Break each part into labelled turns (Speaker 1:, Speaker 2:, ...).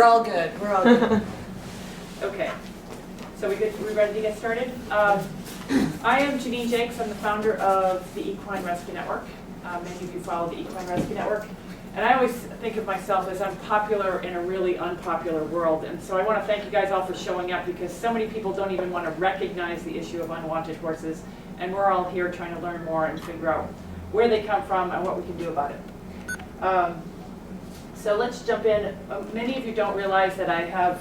Speaker 1: We're all good. We're all good.
Speaker 2: Okay. So we ready to get started? I am Janine Jakes. I'm the founder of the Equine Rescue Network. Many of you follow the Equine Rescue Network. And I always think of myself as unpopular in a really unpopular world. And so I want to thank you guys all for showing up, because so many people don't even want to recognize the issue of unwanted horses. And we're all here trying to learn more and figure out where they come from and what we can do about it. So let's jump in. Many of you don't realize that I have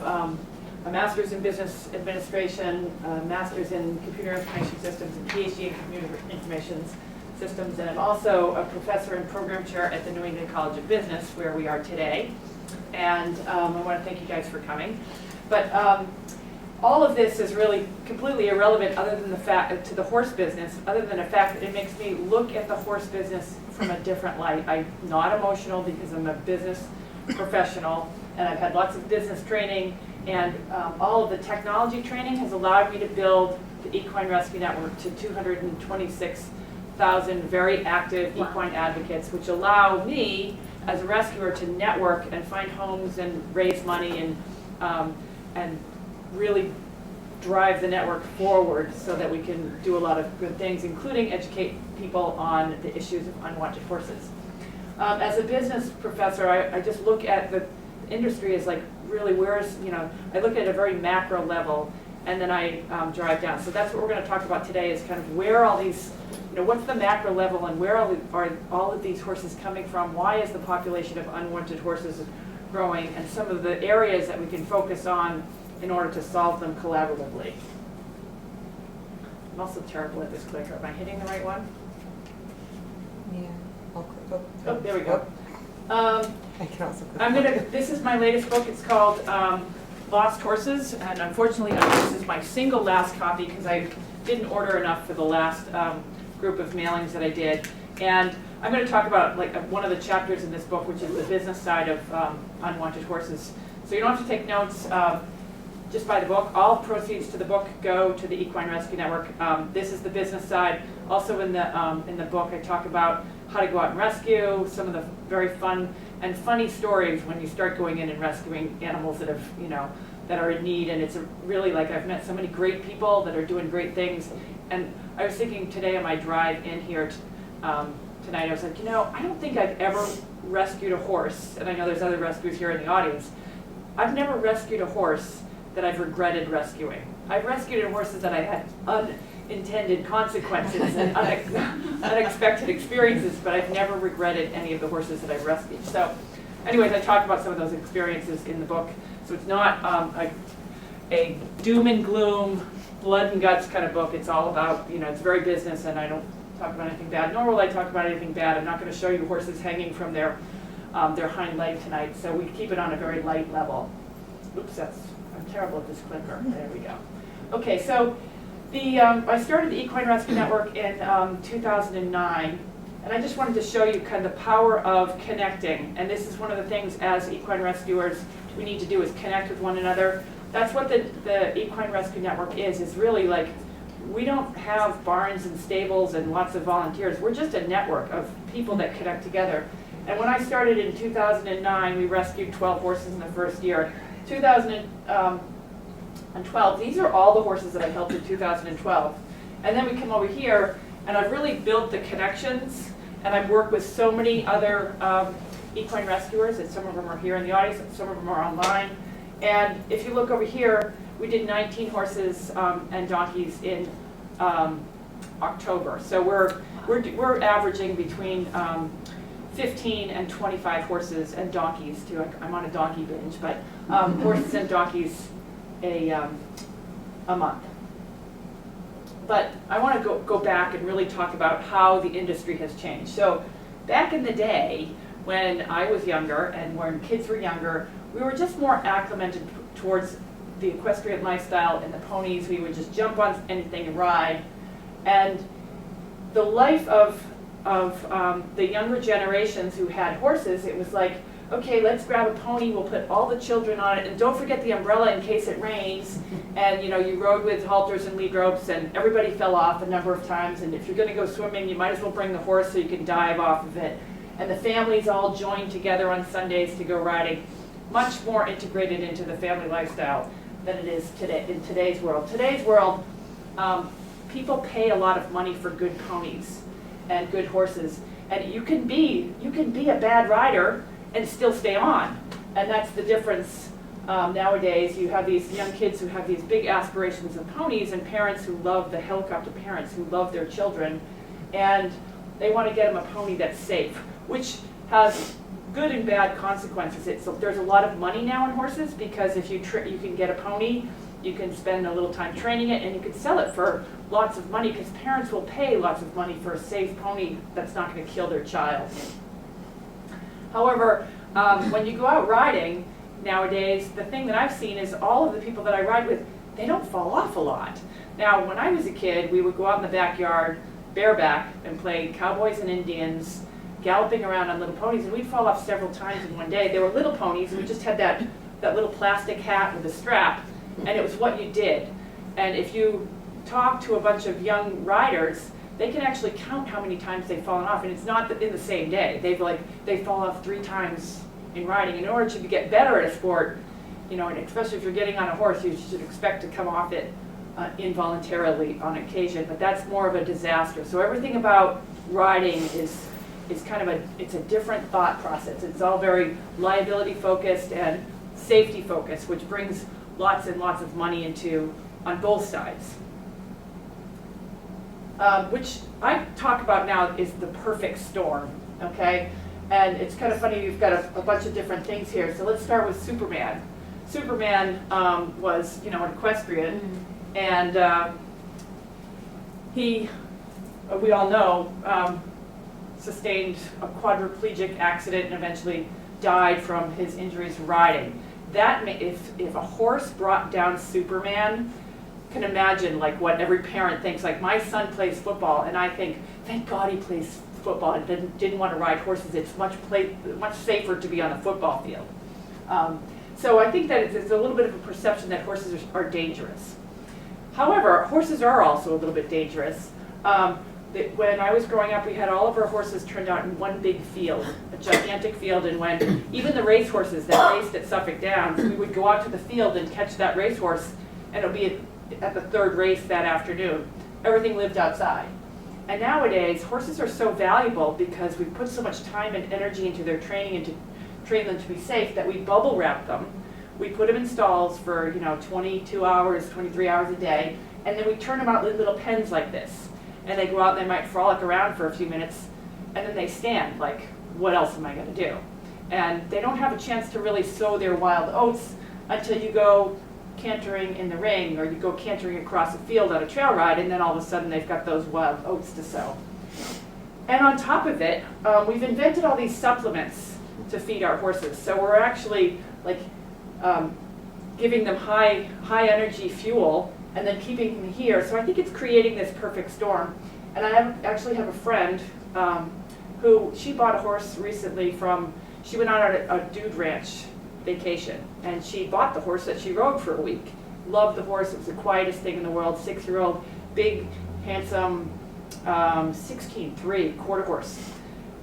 Speaker 2: a master's in business administration, a master's in computer information systems, and PhD in computer information systems, and I'm also a professor and program chair at the New England College of Business, where we are today. And I want to thank you guys for coming. But all of this is really completely irrelevant other than the fact to the horse business, other than the fact that it makes me look at the horse business from a different light. I'm not emotional because I'm a business professional, and I've had lots of business training, and all of the technology training has allowed me to build the Equine Rescue Network to 226,000 very active equine advocates, which allow me as a rescuer to network and find homes and raise money and really drive the network forward so that we can do a lot of good things, including educate people on the issues of unwanted horses. As a business professor, I just look at the industry as like, really, where's, I look at a very macro level, and then I drive down. So that's what we're going to talk about today, is kind of where all these, what's the macro level, and where are all of these horses coming from? Why is the population of unwanted horses growing? And some of the areas that we can focus on in order to solve them collaboratively. I'm also terrible at this clicker. Am I hitting the right one?
Speaker 1: Yeah.
Speaker 2: Oh, there we go.
Speaker 1: I can also click.
Speaker 2: This is my latest book. It's called Lost Horses, and unfortunately this is my single last copy because I didn't order enough for the last group of mailings that I did. And I'm going to talk about one of the chapters in this book, which is the business side of unwanted horses. So you don't have to take notes. Just buy the book. All proceeds to the book go to the Equine Rescue Network. This is the business side. Also in the book, I talk about how to go out and rescue, some of the very fun and funny stories when you start going in and rescuing animals that have, that are in need. And it's really I've met so many great people that are doing great things. And I was thinking today on my drive in here tonight, I was like, I don't think I've ever rescued a horse. And I know there's other rescuers here in the audience. I've never rescued a horse that I've regretted rescuing. I've rescued horses that I had unintended consequences and unexpected experiences, but I've never regretted any of the horses that I've rescued. So anyways, I talk about some of those experiences in the book. So it's not a doom and gloom, blood and guts kind of book. It's all about, it's very business, and I don't talk about anything bad, nor will I talk about anything bad. I'm not going to show you horses hanging from their hind leg tonight, so we keep it on a very light level. Oops, I'm terrible at this clicker. There we go. Okay, so I started the Equine Rescue Network in 2009, and I just wanted to show you kind of the power of connecting. And this is one of the things as equine rescuers we need to do, is connect with one another. That's what the Equine Rescue Network is really we don't have barns and stables and lots of volunteers. We're just a network of people that connect together. And when I started in 2009, we rescued 12 horses in the first year. 2012, these are all the horses that I helped in 2012. And then we come over here, and I've really built the connections, and I've worked with so many other equine rescuers, and some of them are here in the audience, and some of them are online. And if you look over here, we did 19 horses and donkeys in October. So we're averaging between 15 and 25 horses and donkeys too. I'm on a donkey binge, but horses and donkeys a month. But I want to go back and really talk about how the industry has changed. So back in the day, when I was younger and when kids were younger, we were just more acclimated towards the equestrian lifestyle and the ponies. We would just jump on anything and ride. And the life of the younger generations who had horses, it was like, okay, let's grab a pony, we'll put all the children on it, and don't forget the umbrella in case it rains. And you rode with halters and lead ropes, and everybody fell off a number of times, and if you're gonna go swimming, you might as well bring the horse so you can dive off of it. And the families all joined together on Sundays to go riding. much more integrated into the family lifestyle than it is today in today's world. Today's world, people pay a lot of money for good ponies and good horses, and you can be a bad rider and still stay on, and that's the difference. Nowadays, you have these young kids who have these big aspirations of ponies, and parents who love the helicopter parents who love their children, and they want to get them a pony that's safe, which has good and bad consequences. There's a lot of money now in horses, because if you can get a pony, you can spend a little time training it, and you can sell it for lots of money, because parents will pay lots of money for a safe pony that's not going to kill their child. However, when you go out riding nowadays, the thing that I've seen is all of the people that I ride with, they don't fall off a lot. Now, when I was a kid, we would go out in the backyard bareback and play cowboys and Indians, galloping around on little ponies, and we'd fall off several times in one day. They were little ponies, and we just had that little plastic hat with a strap, and it was what you did. And if you talk to a bunch of young riders, they can actually count how many times they've fallen off, and it's not in the same day. They fall off 3 times in riding. In order to get better at a sport, you know, and especially if you're getting on a horse, you should expect to come off it involuntarily on occasion, but that's more of a disaster. So everything about riding is kind of it's a different thought process. It's all very liability focused and safety focused, which brings lots and lots of money on both sides. Which I talk about now is the perfect storm, okay? And it's kind of funny, you've got a bunch of different things here. So let's start with Superman. Superman was, an equestrian, and he, we all know, sustained a quadriplegic accident and eventually died from his injuries riding. If a horse brought down Superman, can imagine like what every parent thinks. Like, my son plays football, and I think, thank God he plays football and didn't want to ride horses. It's much safer to be on a football field. So I think that it's a little bit of a perception that horses are dangerous. However, horses are also a little bit dangerous. When I was growing up, we had all of our horses turned out in one big field, a gigantic field, and when even the race horses that raced at Suffolk Downs, we would go out to the field and catch that racehorse, and it would be at the 3rd race that afternoon. Everything lived outside. And nowadays, horses are so valuable because we put so much time and energy into their training and to train them to be safe that we bubble wrap them. We put them in stalls for 22 hours, 23 hours a day, and then we turn them out in little pens like this. And they go out and they might frolic around for a few minutes, and then they stand like, what else am I going to do? And they don't have a chance to really sow their wild oats until you go cantering in the ring, or you go cantering across a field on a trail ride, and then all of a sudden they've got those wild oats to sow. And on top of it, we've invented all these supplements to feed our horses. So we're actually giving them high energy fuel and then keeping them here. So I think it's creating this perfect storm. And I actually have a friend who, she bought a horse recently she went out on a dude ranch vacation, and she bought the horse that she rode for a week. Loved the horse. It was the quietest thing in the world. 6-year-old, big, handsome, 16-3 quarter horse.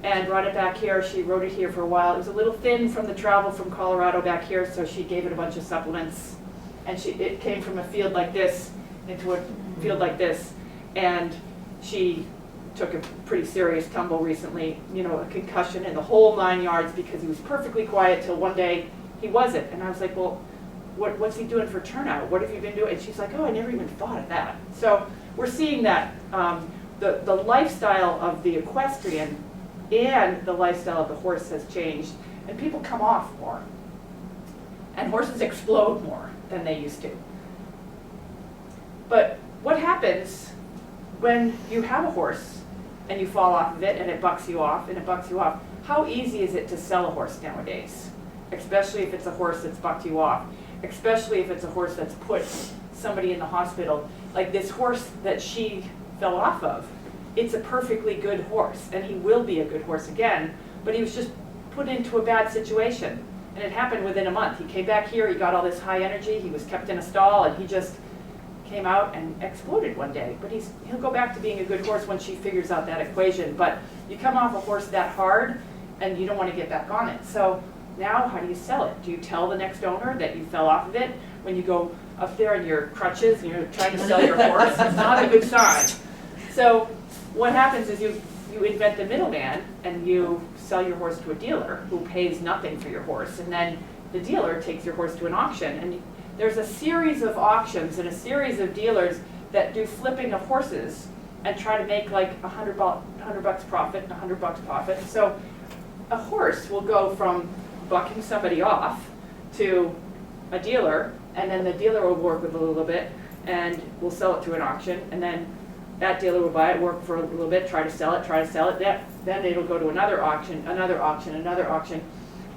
Speaker 2: And brought it back here. She rode it here for a while. It was a little thin from the travel from Colorado back here, so she gave it a bunch of supplements. And it came from a field like this into a field like this. And she took a pretty serious tumble recently, a concussion and the whole 9 yards, because he was perfectly quiet till one day he wasn't. And I was like, well, what's he doing for turnout? What have you been doing? And she's like, oh, I never even thought of that. So we're seeing that the lifestyle of the equestrian and the lifestyle of the horse has changed, and people come off more. And horses explode more than they used to. But what happens when you have a horse and you fall off of it and it bucks you off and it bucks you off? How easy is it to sell a horse nowadays? Especially if it's a horse that's bucked you off. Especially if it's a horse that's put somebody in the hospital. Like this horse that she fell off of, it's a perfectly good horse, and he will be a good horse again, but he was just put into a bad situation. And it happened within a month. He came back here, he got all this high energy, he was kept in a stall, and he just came out and exploded one day. But he'll go back to being a good horse when she figures out that equation. But you come off a horse that hard, and you don't want to get back on it. So now how do you sell it? Do you tell the next owner that you fell off of it when you go up there on your crutches and you're trying to sell your horse? It's not a good sign. So what happens is you invent the middleman and you sell your horse to a dealer who pays nothing for your horse, and then the dealer takes your horse to an auction. And there's a series of auctions and a series of dealers that do flipping of horses and try to make like $100 profit, $100 profit. So a horse will go from bucking somebody off to a dealer, and then the dealer will work with a little bit and will sell it to an auction, and then that dealer will buy it, work for a little bit, try to sell it. Then it'll go to another auction, another auction, another auction.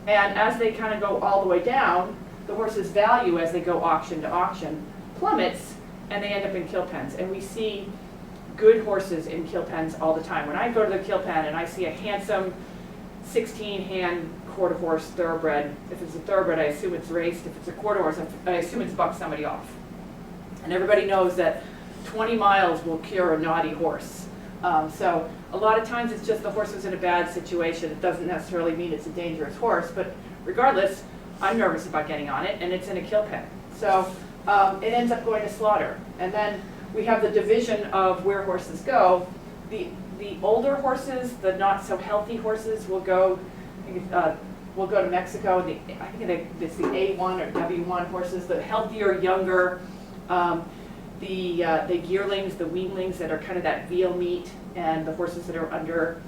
Speaker 2: And as they kind of go all the way down, the horse's value as they go auction to auction plummets, and they end up in kill pens. And we see good horses in kill pens all the time. When I go to the kill pen and I see a handsome 16-hand quarter horse thoroughbred, if it's a thoroughbred, I assume it's raced. If it's a quarter horse, I assume it's bucked somebody off. And everybody knows that 20 miles will cure a naughty horse. So a lot of times it's just the horse is in a bad situation. It doesn't necessarily mean it's a dangerous horse, but regardless, I'm nervous about getting on it, and it's in a kill pen. So it ends up going to slaughter. And then we have the division of where horses go. The older horses, the not so healthy horses, will go to Mexico. I think it's the A1 or W1 horses, the healthier, younger, the yearlings, the weanlings that are kind of that veal meat, and the horses that are under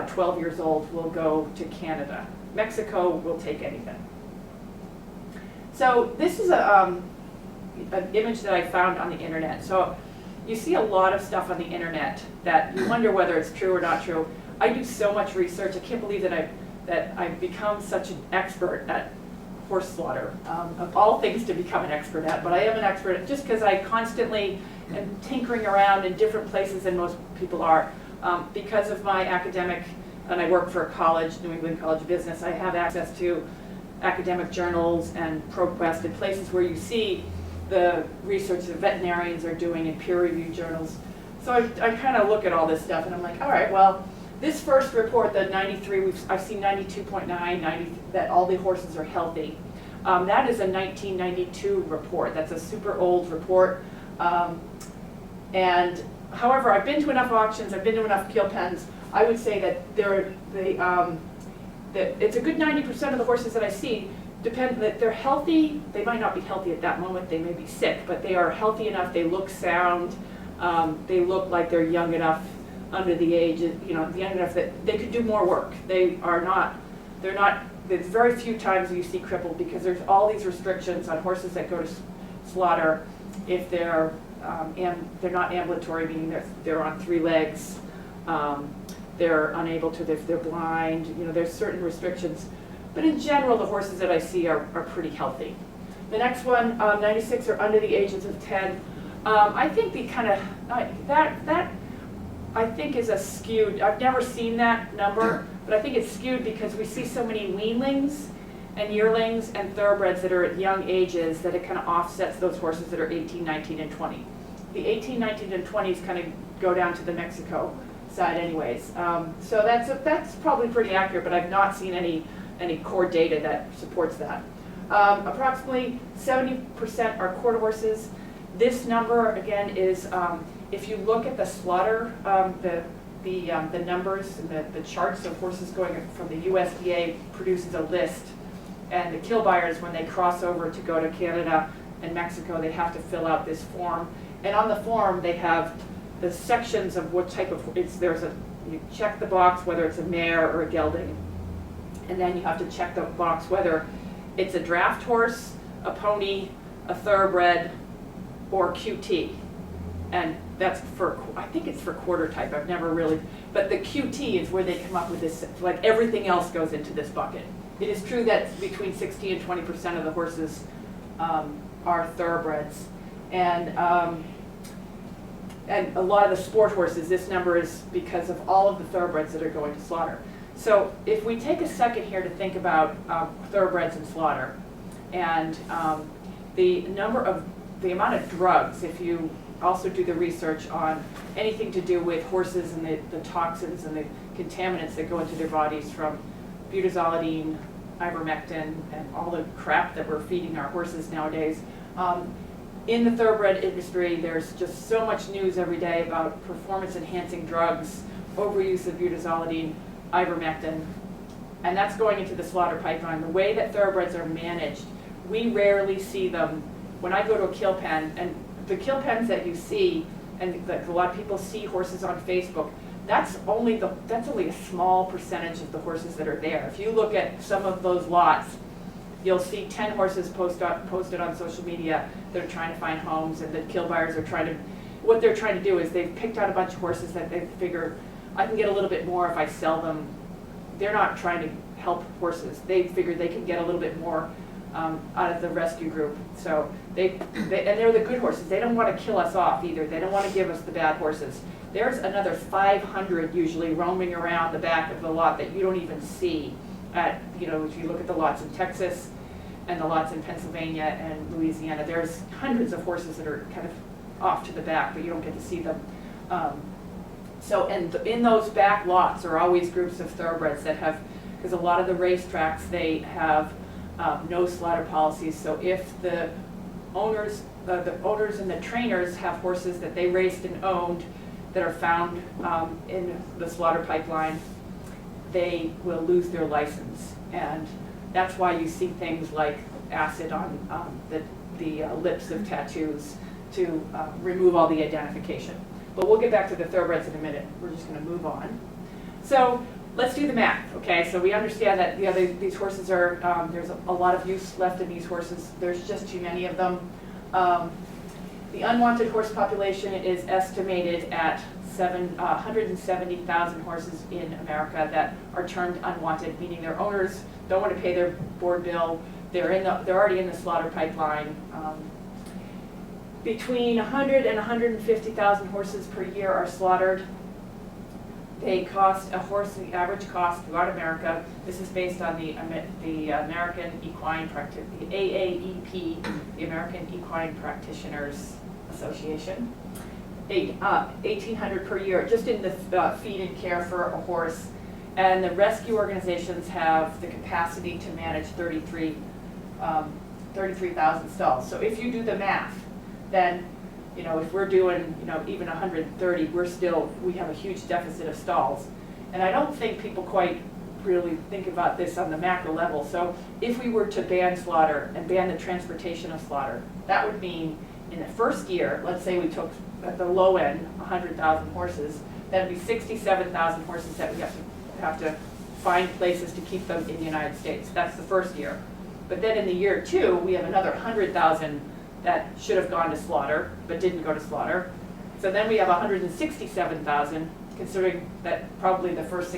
Speaker 2: 12 years old will go to Canada. Mexico will take anything. So this is an image that I found on the internet. So you see a lot of stuff on the internet that you wonder whether it's true or not true. I do so much research. I can't believe that I've become such an expert at horse slaughter, of all things to become an expert at, but I am an expert at just because I constantly am tinkering around in different places than most people are. Because of my academic, and I work for a college, New England College of Business, I have access to academic journals and ProQuest and places where you see the research that veterinarians are doing in peer-reviewed journals. So I kind of look at all this stuff and I'm like, all right, well, this first report, the 93, I've seen 92.9, 90, that all the horses are healthy. That is a 1992 report. That's a super old report. And however, I've been to enough auctions, I've been to enough kill pens, I would say that that it's a good 90% of the horses that I see that they're healthy. They might not be healthy at that moment, they may be sick, but they are healthy enough, they look sound, they look like they're young enough under the age, young enough that they could do more work. They're not, there's very few times you see crippled because there's all these restrictions on horses that go to slaughter if they're not ambulatory, meaning they're on 3 legs, they're unable to, if they're blind, there's certain restrictions. But in general, the horses that I see are pretty healthy. The next one, 96 are under the ages of 10. I think that I think is a skewed, I've never seen that number, but I think it's skewed because we see so many weanlings and yearlings and thoroughbreds that are at young ages that it kind of offsets those horses that are 18, 19, and 20. The 18, 19, and 20s kind of go down to the Mexico side anyways. So that's probably pretty accurate, but I've not seen any core data that supports that. Approximately 70% are quarter horses. This number, again, is if you look at the slaughter, the numbers and the charts of horses going from the USDA produces a list, and the kill buyers, when they cross over to go to Canada and Mexico, they have to fill out this form. And on the form, they have the sections of what type of, you check the box whether it's a mare or a gelding, and then you have to check the box whether it's a draft horse, a pony, a thoroughbred, or QT. And that's I think it's for quarter type, I've never really, but the QT is where they come up with this, like everything else goes into this bucket. It is true that between 60 and 20% of the horses are thoroughbreds. And a lot of the sport horses, this number is because of all of the thoroughbreds that are going to slaughter. So if we take a second here to think about thoroughbreds and slaughter, and the amount of drugs, if you also do the research on anything to do with horses and the toxins and the contaminants that go into their bodies from butazolidine, ivermectin and all the crap that we're feeding our horses nowadays. In the thoroughbred industry, there's just so much news every day about performance-enhancing drugs, overuse of butazolidine, ivermectin, and that's going into the slaughter pipeline. The way that thoroughbreds are managed, we rarely see them. When I go to a kill pen, and the kill pens that you see, and that a lot of people see horses on Facebook, that's only a small percentage of the horses that are there. If you look at some of those lots, you'll see 10 horses posted on social media that are trying to find homes, and the kill buyers are what they're trying to do is they've picked out a bunch of horses that they figure, I can get a little bit more if I sell them. They're not trying to help horses. They figure they can get a little bit more out of the rescue group. So and they're the good horses. They don't want to kill us off either. They don't want to give us the bad horses. There's another 500 usually roaming around the back of the lot that you don't even see. If you look at the lots in Texas and the lots in Pennsylvania and Louisiana, there's hundreds of horses that are kind of off to the back, but you don't get to see them. In those back lots are always groups of thoroughbreds that have, because a lot of the racetracks, they have no slaughter policies. So if the owners and the trainers have horses that they raced and owned that are found in the slaughter pipeline, they will lose their license. And that's why you see things like acid on the lips of tattoos to remove all the identification. But we'll get back to the thoroughbreds in a minute. We're just going to move on. So let's do the math, okay? So we understand that these horses are, there's a lot of use left in these horses. There's just too many of them. The unwanted horse population is estimated at 170,000 horses in America that are termed unwanted, meaning their owners don't want to pay their board bill. They're already in the slaughter pipeline. Between 100 and 150,000 horses per year are slaughtered. They cost a horse, the average cost throughout America. This is based on the American Equine the AAEP, the American Equine Practitioners Association. $1,800 per year, just in the feed and care for a horse. And the rescue organizations have the capacity to manage 33,000 stalls. So if you do the math, then if we're doing even 130, we have a huge deficit of stalls. And I don't think people quite really think about this on the macro level. So if we were to ban slaughter and ban the transportation of slaughter, that would mean in the first year, let's say we took at the low end 100,000 horses, that would be 67,000 horses that we have to find places to keep them in the United States. That's the first year. But then in the year 2, we have another 100,000 that should have gone to slaughter, but didn't go to slaughter. So then we have 167,000, considering that probably the first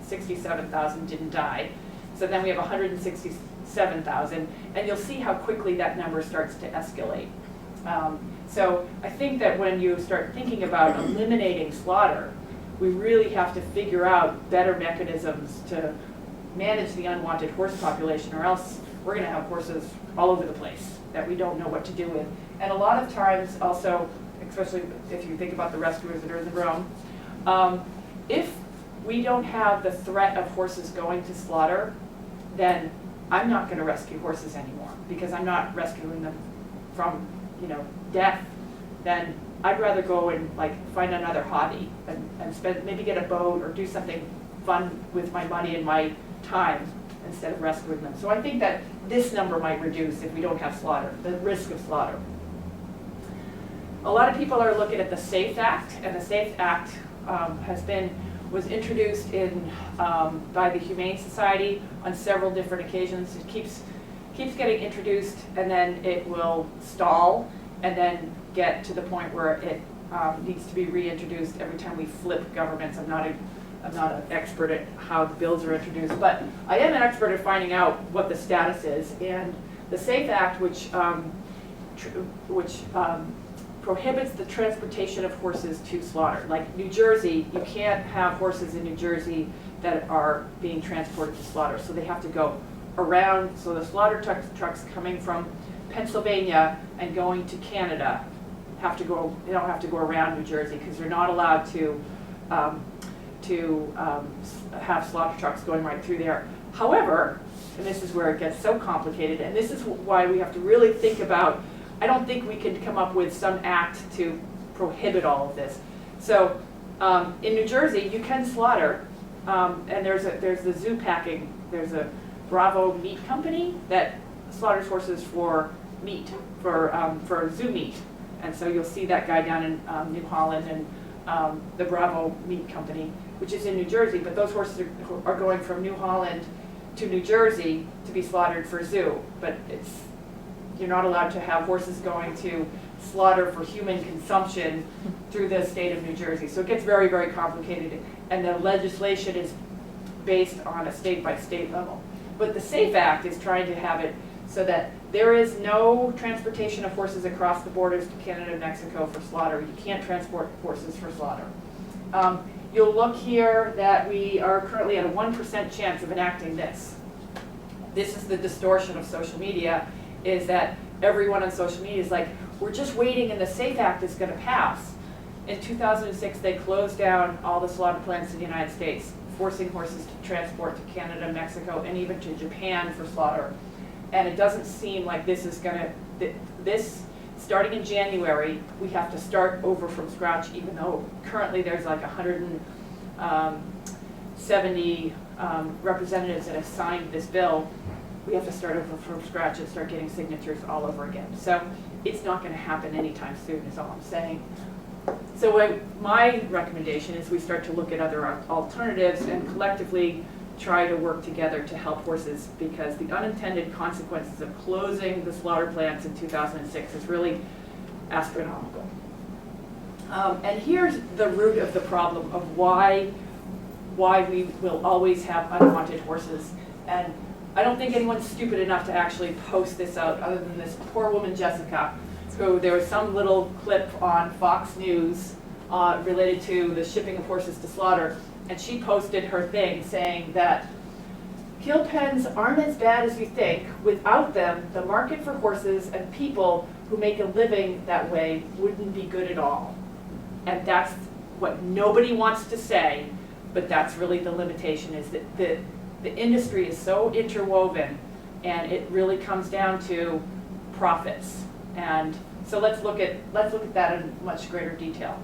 Speaker 2: 67,000 didn't die. So then we have 167,000, and you'll see how quickly that number starts to escalate. So I think that when you start thinking about eliminating slaughter, we really have to figure out better mechanisms to manage the unwanted horse population, or else we're going to have horses all over the place that we don't know what to do with. And a lot of times also, especially if you think about the rescuers that are in the room, if we don't have the threat of horses going to slaughter, then I'm not going to rescue horses anymore, because I'm not rescuing them from death. Then I'd rather go and find another hobby and maybe get a boat or do something fun with my money and my time instead of rescuing them. So I think that this number might reduce if we don't have slaughter, the risk of slaughter. A lot of people are looking at the SAFE Act, and the SAFE Act was introduced by the Humane Society on several different occasions. It keeps getting introduced, and then it will stall, and then get to the point where it needs to be reintroduced every time we flip governments. I'm not an expert at how the bills are introduced, but I am an expert at finding out what the status is. And the SAFE Act, which prohibits the transportation of horses to slaughter. Like New Jersey, you can't have horses in New Jersey that are being transported to slaughter, so they have to go around. So the slaughter trucks coming from Pennsylvania and going to Canada they don't have to go around New Jersey, because they're not allowed to have slaughter trucks going right through there. However, and this is where it gets so complicated, and this is why we have to really think about, I don't think we can come up with some act to prohibit all of this. So in New Jersey, you can slaughter, and there's the zoo packing, there's a Bravo meat company that slaughters horses for meat, for zoo meat. And so you'll see that guy down in New Holland and the Bravo meat company, which is in New Jersey, but those horses are going from New Holland to New Jersey to be slaughtered for zoo. But you're not allowed to have horses going to slaughter for human consumption through the state of New Jersey. So it gets very, very complicated, and the legislation is based on a state-by-state level. But the SAFE Act is trying to have it so that there is no transportation of horses across the borders to Canada and Mexico for slaughter. You can't transport horses for slaughter. You'll look here that we are currently at a 1% chance of enacting this. This is the distortion of social media, is that everyone on social media is like, we're just waiting and the SAFE Act is going to pass. In 2006, they closed down all the slaughter plants in the United States, forcing horses to transport to Canada, Mexico, and even to Japan for slaughter. And it doesn't seem like this is going to, starting in January, we have to start over from scratch, even though currently there's like 170 representatives that have signed this bill. We have to start over from scratch and start getting signatures all over again. So it's not going to happen anytime soon, is all I'm saying. So my recommendation is we start to look at other alternatives and collectively try to work together to help horses, because the unintended consequences of closing the slaughter plants in 2006 is really astronomical. And here's the root of the problem of why we will always have unwanted horses. And I don't think anyone's stupid enough to actually post this out, other than this poor woman, Jessica, who there was some little clip on Fox News related to the shipping of horses to slaughter, and she posted her thing saying that kill pens aren't as bad as you think. Without them, the market for horses and people who make a living that way wouldn't be good at all. And that's what nobody wants to say, but that's really the limitation, is that the industry is so interwoven, and it really comes down to profits. And so let's look at that in much greater detail.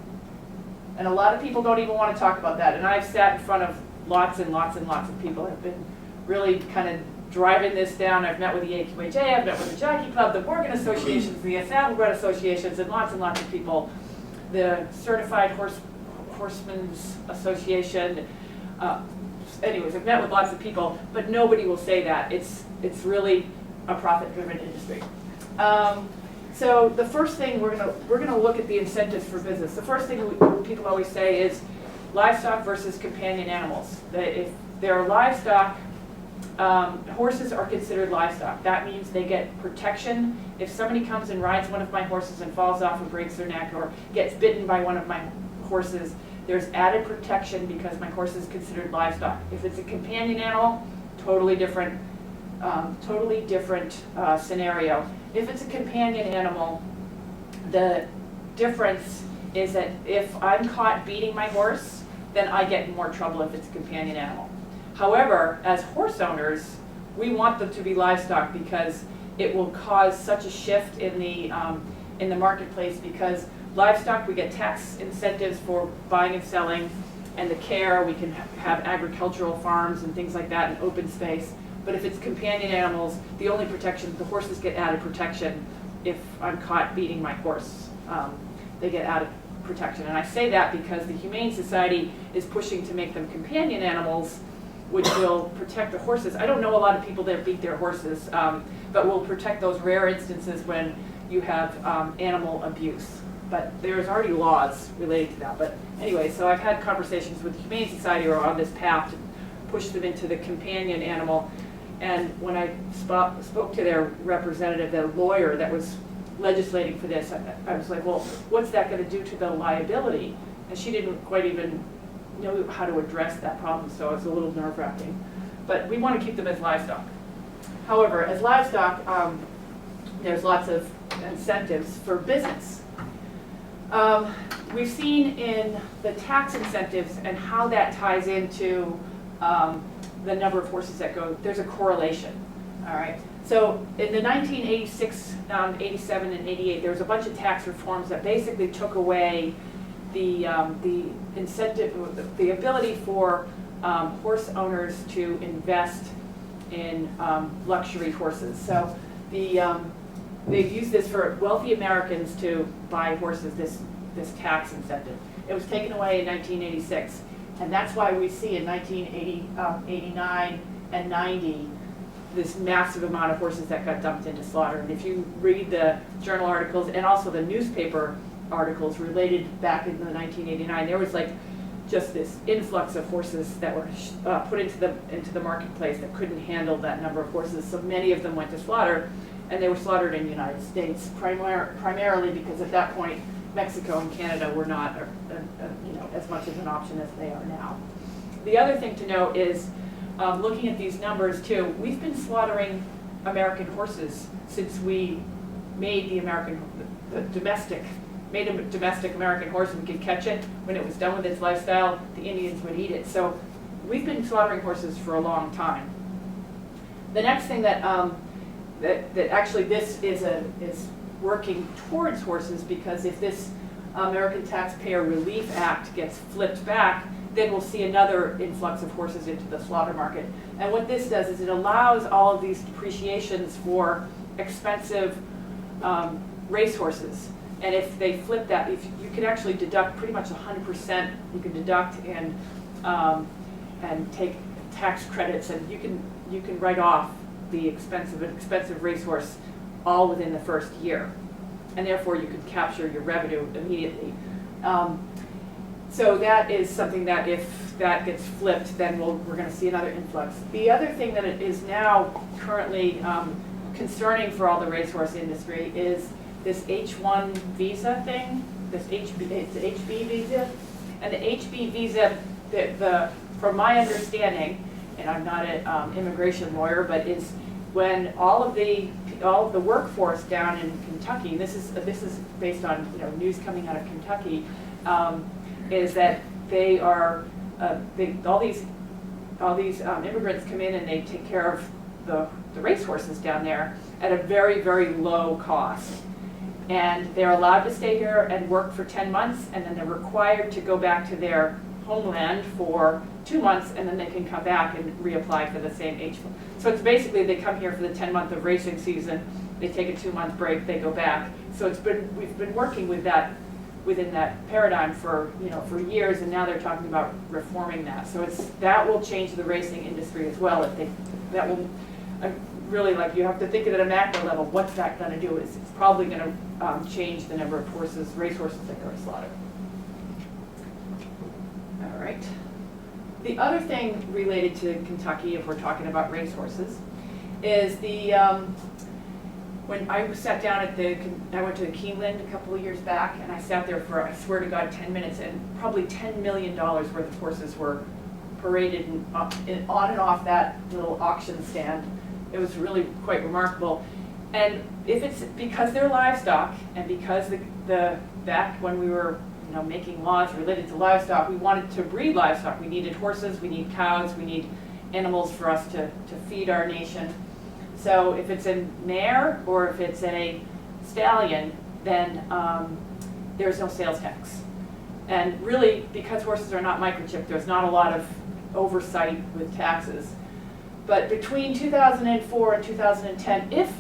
Speaker 2: And a lot of people don't even want to talk about that. And I've sat in front of lots and lots and lots of people who have been really kind of driving this down. I've met with the AQHA, I've met with the Jockey Club, the Morgan Associations, the Saddlebred Associations, and lots of people. The Certified Horsemen's Association. Anyways, I've met with lots of people, but nobody will say that. It's really a profit-driven industry. So the first thing we're gonna look at the incentives for business. The first thing people always say is livestock versus companion animals. If they're livestock, horses are considered livestock. That means they get protection. If somebody comes and rides one of my horses and falls off and breaks their neck, or gets bitten by one of my horses, there's added protection because my horse is considered livestock. If it's a companion animal, totally different scenario. If it's a companion animal, the difference is that if I'm caught beating my horse, then I get in more trouble if it's a companion animal. However, as horse owners, we want them to be livestock because it will cause such a shift in the marketplace, because livestock, we get tax incentives for buying and selling, and the care, we can have agricultural farms and things like that in open space. But if it's companion animals, the only protection, the horses get added protection. If I'm caught beating my horse, they get added protection. And I say that because the Humane Society is pushing to make them companion animals, which will protect the horses. I don't know a lot of people that beat their horses, but will protect those rare instances when you have animal abuse. But there's already laws related to that. But anyway, so I've had conversations with the Humane Society who are on this path to push them into the companion animal. And when I spoke to their representative, the lawyer that was legislating for this, I was like, well, what's that going to do to the liability? And she didn't quite even know how to address that problem, so it was a little nerve-wracking. But we want to keep them as livestock. However, as livestock, there's lots of incentives for business. We've seen in the tax incentives and how that ties into the number of horses that go, there's a correlation. All right. So in the 1986, 87, and 88, there was a bunch of tax reforms that basically took away the incentive, the ability for horse owners to invest in luxury horses. So they've used this for wealthy Americans to buy horses, this tax incentive. It was taken away in 1986, and that's why we see in 1989 and 90 this massive amount of horses that got dumped into slaughter. And if you read the journal articles and also the newspaper articles related back in the 1989, there was like just this influx of horses that were put into the marketplace that couldn't handle that number of horses. So many of them went to slaughter, and they were slaughtered in the United States primarily because at that point Mexico and Canada were not as much of an option as they are now. The other thing to note is looking at these numbers too, we've been slaughtering American horses since we made a domestic American horse, and we could catch it. When it was done with its lifestyle, the Indians would eat it. So we've been slaughtering horses for a long time. The next thing that actually this is working towards horses, because if this American Taxpayer Relief Act gets flipped back, then we'll see another influx of horses into the slaughter market. And what this does is it allows all of these depreciations for expensive racehorses. And if they flip that, if you can actually deduct pretty much 100%, you can deduct and take tax credits, and you can write off the expensive racehorse all within the first year, and therefore you could capture your revenue immediately. So that is something that if that gets flipped, then we're going to see another influx. The other thing that is now currently concerning for all the racehorse industry is this H1 visa thing, it's the HB visa. And the HB visa, from my understanding, and I'm not an immigration lawyer, but it's when all of the workforce down in Kentucky, this is based on news coming out of Kentucky, is that they are all these immigrants come in and they take care of the racehorses down there at a very, very low cost. And they're allowed to stay here and work for 10 months, and then they're required to go back to their homeland for 2 months, and then they can come back and reapply for the same H1. So it's basically they come here for the 10-month of racing season, they take a 2-month break, they go back. So we've been working with that within that paradigm for years, and now they're talking about reforming that. So that will change the racing industry as well. Really, you have to think of it at a macro level. What's that going to do? It's probably going to change the number of racehorses that go to slaughter. All right. The other thing related to Kentucky, if we're talking about racehorses, is when I sat down I went to Keeneland a couple of years back, and I sat there for, I swear to God, 10 minutes, and probably $10 million worth of horses were paraded on and off that little auction stand. It was really quite remarkable. And if it's because they're livestock, and because back when we were making laws related to livestock, we wanted to breed livestock. We needed horses, we need cows, we need animals for us to feed our nation. So if it's a mare or if it's a stallion, then there's no sales tax. And really, because horses are not microchipped, there's not a lot of oversight with taxes. But between 2004 and 2010, if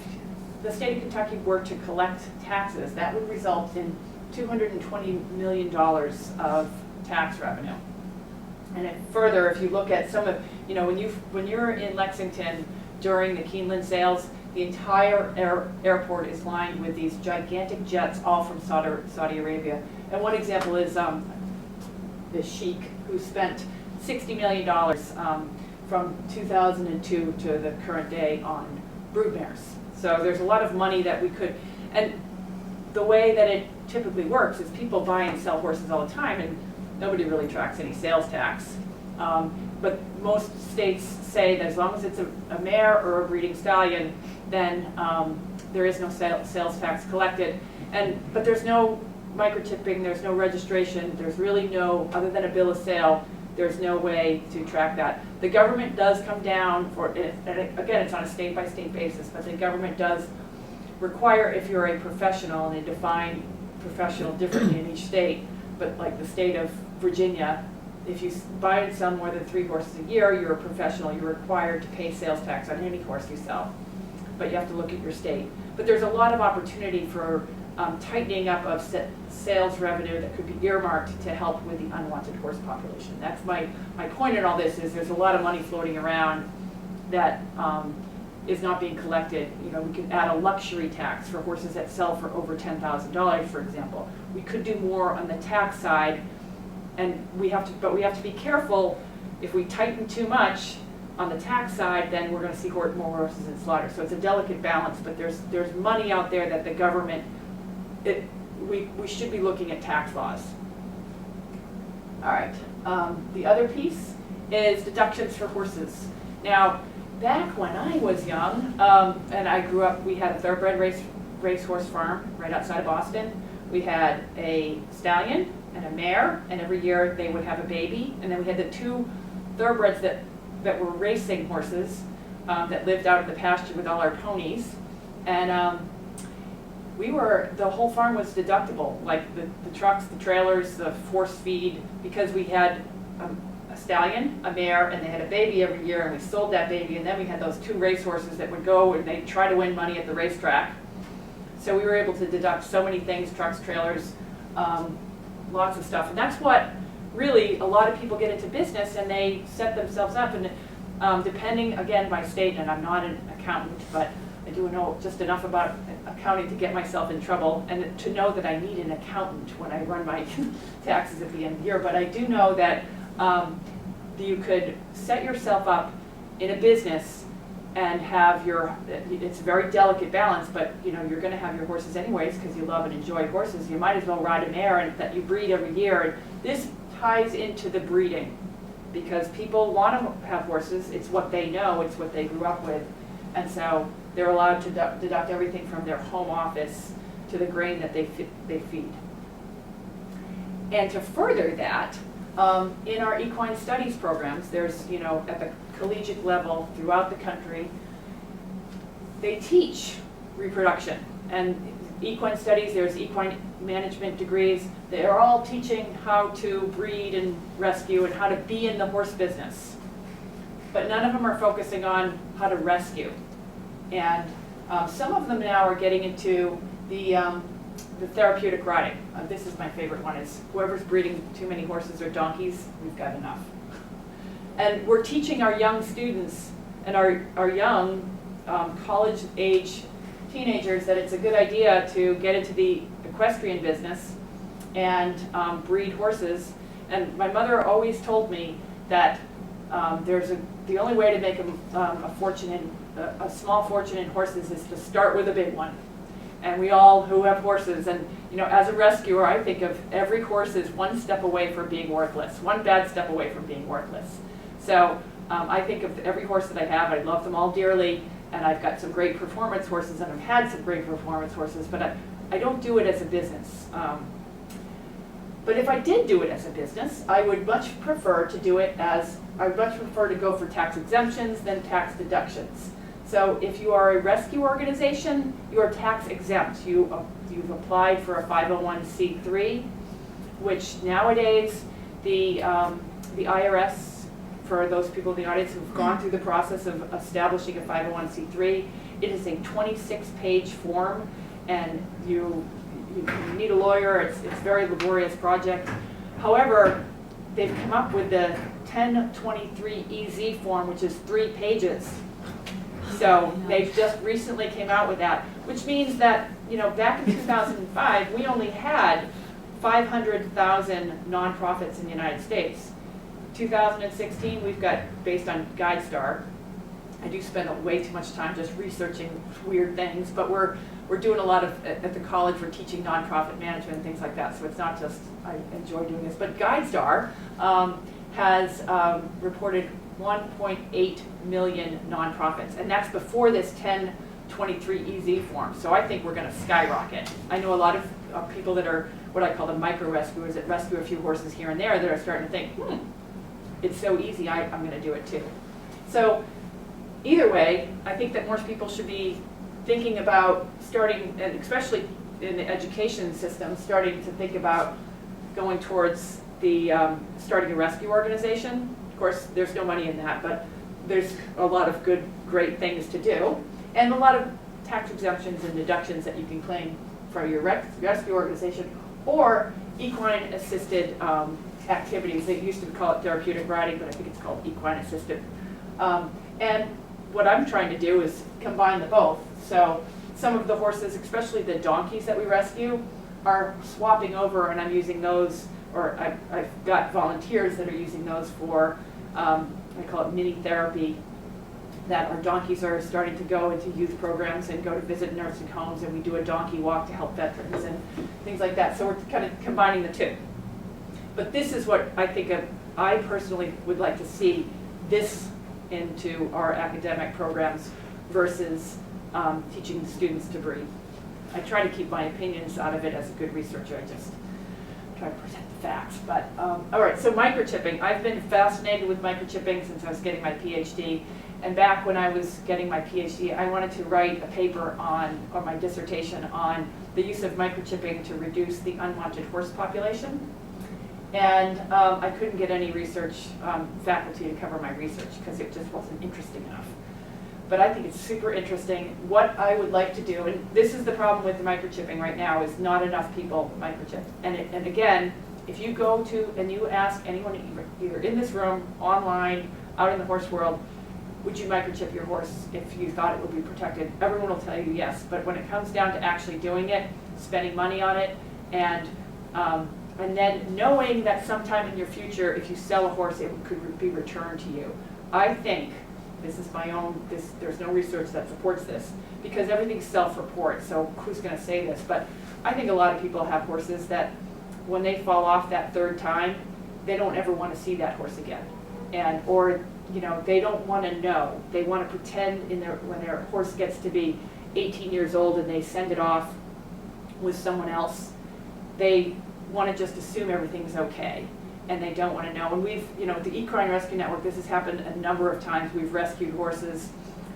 Speaker 2: the state of Kentucky were to collect taxes, that would result in $220 million of tax revenue. And further, if you look at some of, when you're in Lexington during the Keeneland sales, the entire airport is lined with these gigantic jets, all from Saudi Arabia. And one example is the sheikh who spent $60 million from 2002 to the current day on broodmares. So there's a lot of money that we could, and the way that it typically works is people buy and sell horses all the time, and nobody really tracks any sales tax. But most states say that as long as it's a mare or a breeding stallion, then there is no sales tax collected. But there's no microchipping, there's no registration, there's really no, other than a bill of sale, there's no way to track that. The government does come down for it, and again, it's on a state-by-state basis, but the government does require, if you're a professional, and they define professional differently in each state, but like the state of Virginia, if you buy and sell more than 3 horses a year, you're a professional. You're required to pay sales tax on any horse you sell, but you have to look at your state. But there's a lot of opportunity for tightening up of sales revenue that could be earmarked to help with the unwanted horse population. That's my point in all this, is there's a lot of money floating around that is not being collected. You know, we could add a luxury tax for horses that sell for over $10,000, for example. We could do more on the tax side, and we have to be careful. If we tighten too much on the tax side, then we're going to see more horses in slaughter. So it's a delicate balance, but there's money out there that the government, we should be looking at tax laws. All right, the other piece is deductions for horses. Now, back when I was young, and I grew up, we had a thoroughbred racehorse farm right outside of Boston. We had a stallion and a mare, and every year they would have a baby. And then we had the 2 thoroughbreds that were racing horses that lived out in the pasture with all our ponies. And the whole farm was deductible, like the trucks, the trailers, the force feed, because we had a stallion, a mare, and they had a baby every year, and we sold that baby. And then we had those 2 racehorses that would go and they'd try to win money at the racetrack. So we were able to deduct so many things, trucks, trailers, lots of stuff. And that's what really a lot of people get into business, and they set themselves up. And depending, again, by state, and I'm not an accountant, but I do know just enough about accounting to get myself in trouble and to know that I need an accountant when I run my taxes at the end of the year. But I do know that you could set yourself up in a business and have it's a very delicate balance, but you know, you're going to have your horses anyways because you love and enjoy horses. You might as well ride a mare and that you breed every year. And this ties into the breeding, because people want to have horses. It's what they know, it's what they grew up with. And so they're allowed to deduct everything from their home office to the grain that they feed. And to further that, in our equine studies programs, there's, you know, at the collegiate level throughout the country, they teach reproduction. And equine studies, there's equine management degrees. They're all teaching how to breed and rescue and how to be in the horse business. But none of them are focusing on how to rescue. And some of them now are getting into the therapeutic riding. This is my favorite one, is whoever's breeding too many horses or donkeys, we've got enough. And we're teaching our young students and our young college-age teenagers that it's a good idea to get into the equestrian business and breed horses. And my mother always told me that the only way to make a small fortune in horses is to start with a big one. And we all who have horses, and you know, as a rescuer, I think of every horse as one step away from being worthless, one bad step away from being worthless. So I think of every horse that I have, I love them all dearly, and I've got some great performance horses, and I've had some great performance horses, but I don't do it as a business. But if I did do it as a business, I would much prefer to go for tax exemptions than tax deductions. So if you are a rescue organization, you are tax exempt. You've applied for a 501c3, which nowadays the IRS, for those people in the audience who've gone through the process of establishing a 501c3, it is a 26-page form, and you need a lawyer. It's a very laborious project. However, they've come up with the 1023EZ form, which is 3 pages. So they've just recently came out with that, which means that, you know, back in 2005, we only had 500,000 nonprofits in the United States. 2016, we've got, based on GuideStar, I do spend way too much time just researching weird things, but we're doing a lot of, at the college, we're teaching nonprofit management and things like that, so it's not just, I enjoy doing this, but GuideStar has reported 1.8 million nonprofits, and that's before this 1023EZ form. So I think we're going to skyrocket. I know a lot of people that are what I call the micro rescuers that rescue a few horses here and there that are starting to think, it's so easy, I'm gonna do it too. So either way, I think that more people should be thinking about starting, and especially in the education system, starting to think about going towards the starting a rescue organization. Of course, there's no money in that, but there's a lot of good, great things to do, and a lot of tax exemptions and deductions that you can claim for your rescue organization, or equine-assisted activities. They used to call it therapeutic riding, but I think it's called equine-assisted. And what I'm trying to do is combine the both. So some of the horses, especially the donkeys that we rescue, are swapping over, and I'm using those, or I've got volunteers that are using those for, I call it mini therapy, that our donkeys are starting to go into youth programs and go to visit nursing homes, and we do a donkey walk to help veterans and things like that. So we're kind of combining the two. But this is what I think I personally would like to see this into our academic programs versus teaching the students to breathe. I try to keep my opinions out of it as a good researcher. I just try to present the facts. But all right, so microchipping. I've been fascinated with microchipping since I was getting my PhD. And back when I was getting my PhD, I wanted to write a paper on, or my dissertation on, the use of microchipping to reduce the unwanted horse population. And I couldn't get any research faculty to cover my research because it just wasn't interesting enough. But I think it's super interesting. What I would like to do, and this is the problem with the microchipping right now, is not enough people microchip. And again, if you go to and you ask anyone either in this room, online, out in the horse world, would you microchip your horse if you thought it would be protected? Everyone will tell you yes. But when it comes down to actually doing it, spending money on it, and then knowing that sometime in your future, if you sell a horse, it could be returned to you, I think, this is my own, there's no research that supports this, because everything's self-report, so who's going to say this? But I think a lot of people have horses that when they fall off that third time, they don't ever want to see that horse again. Or they don't want to know. They want to pretend when their horse gets to be 18 years old and they send it off with someone else, they want to just assume everything's okay, and they don't want to know. And we've, the Equine Rescue Network, this has happened a number of times. We've rescued horses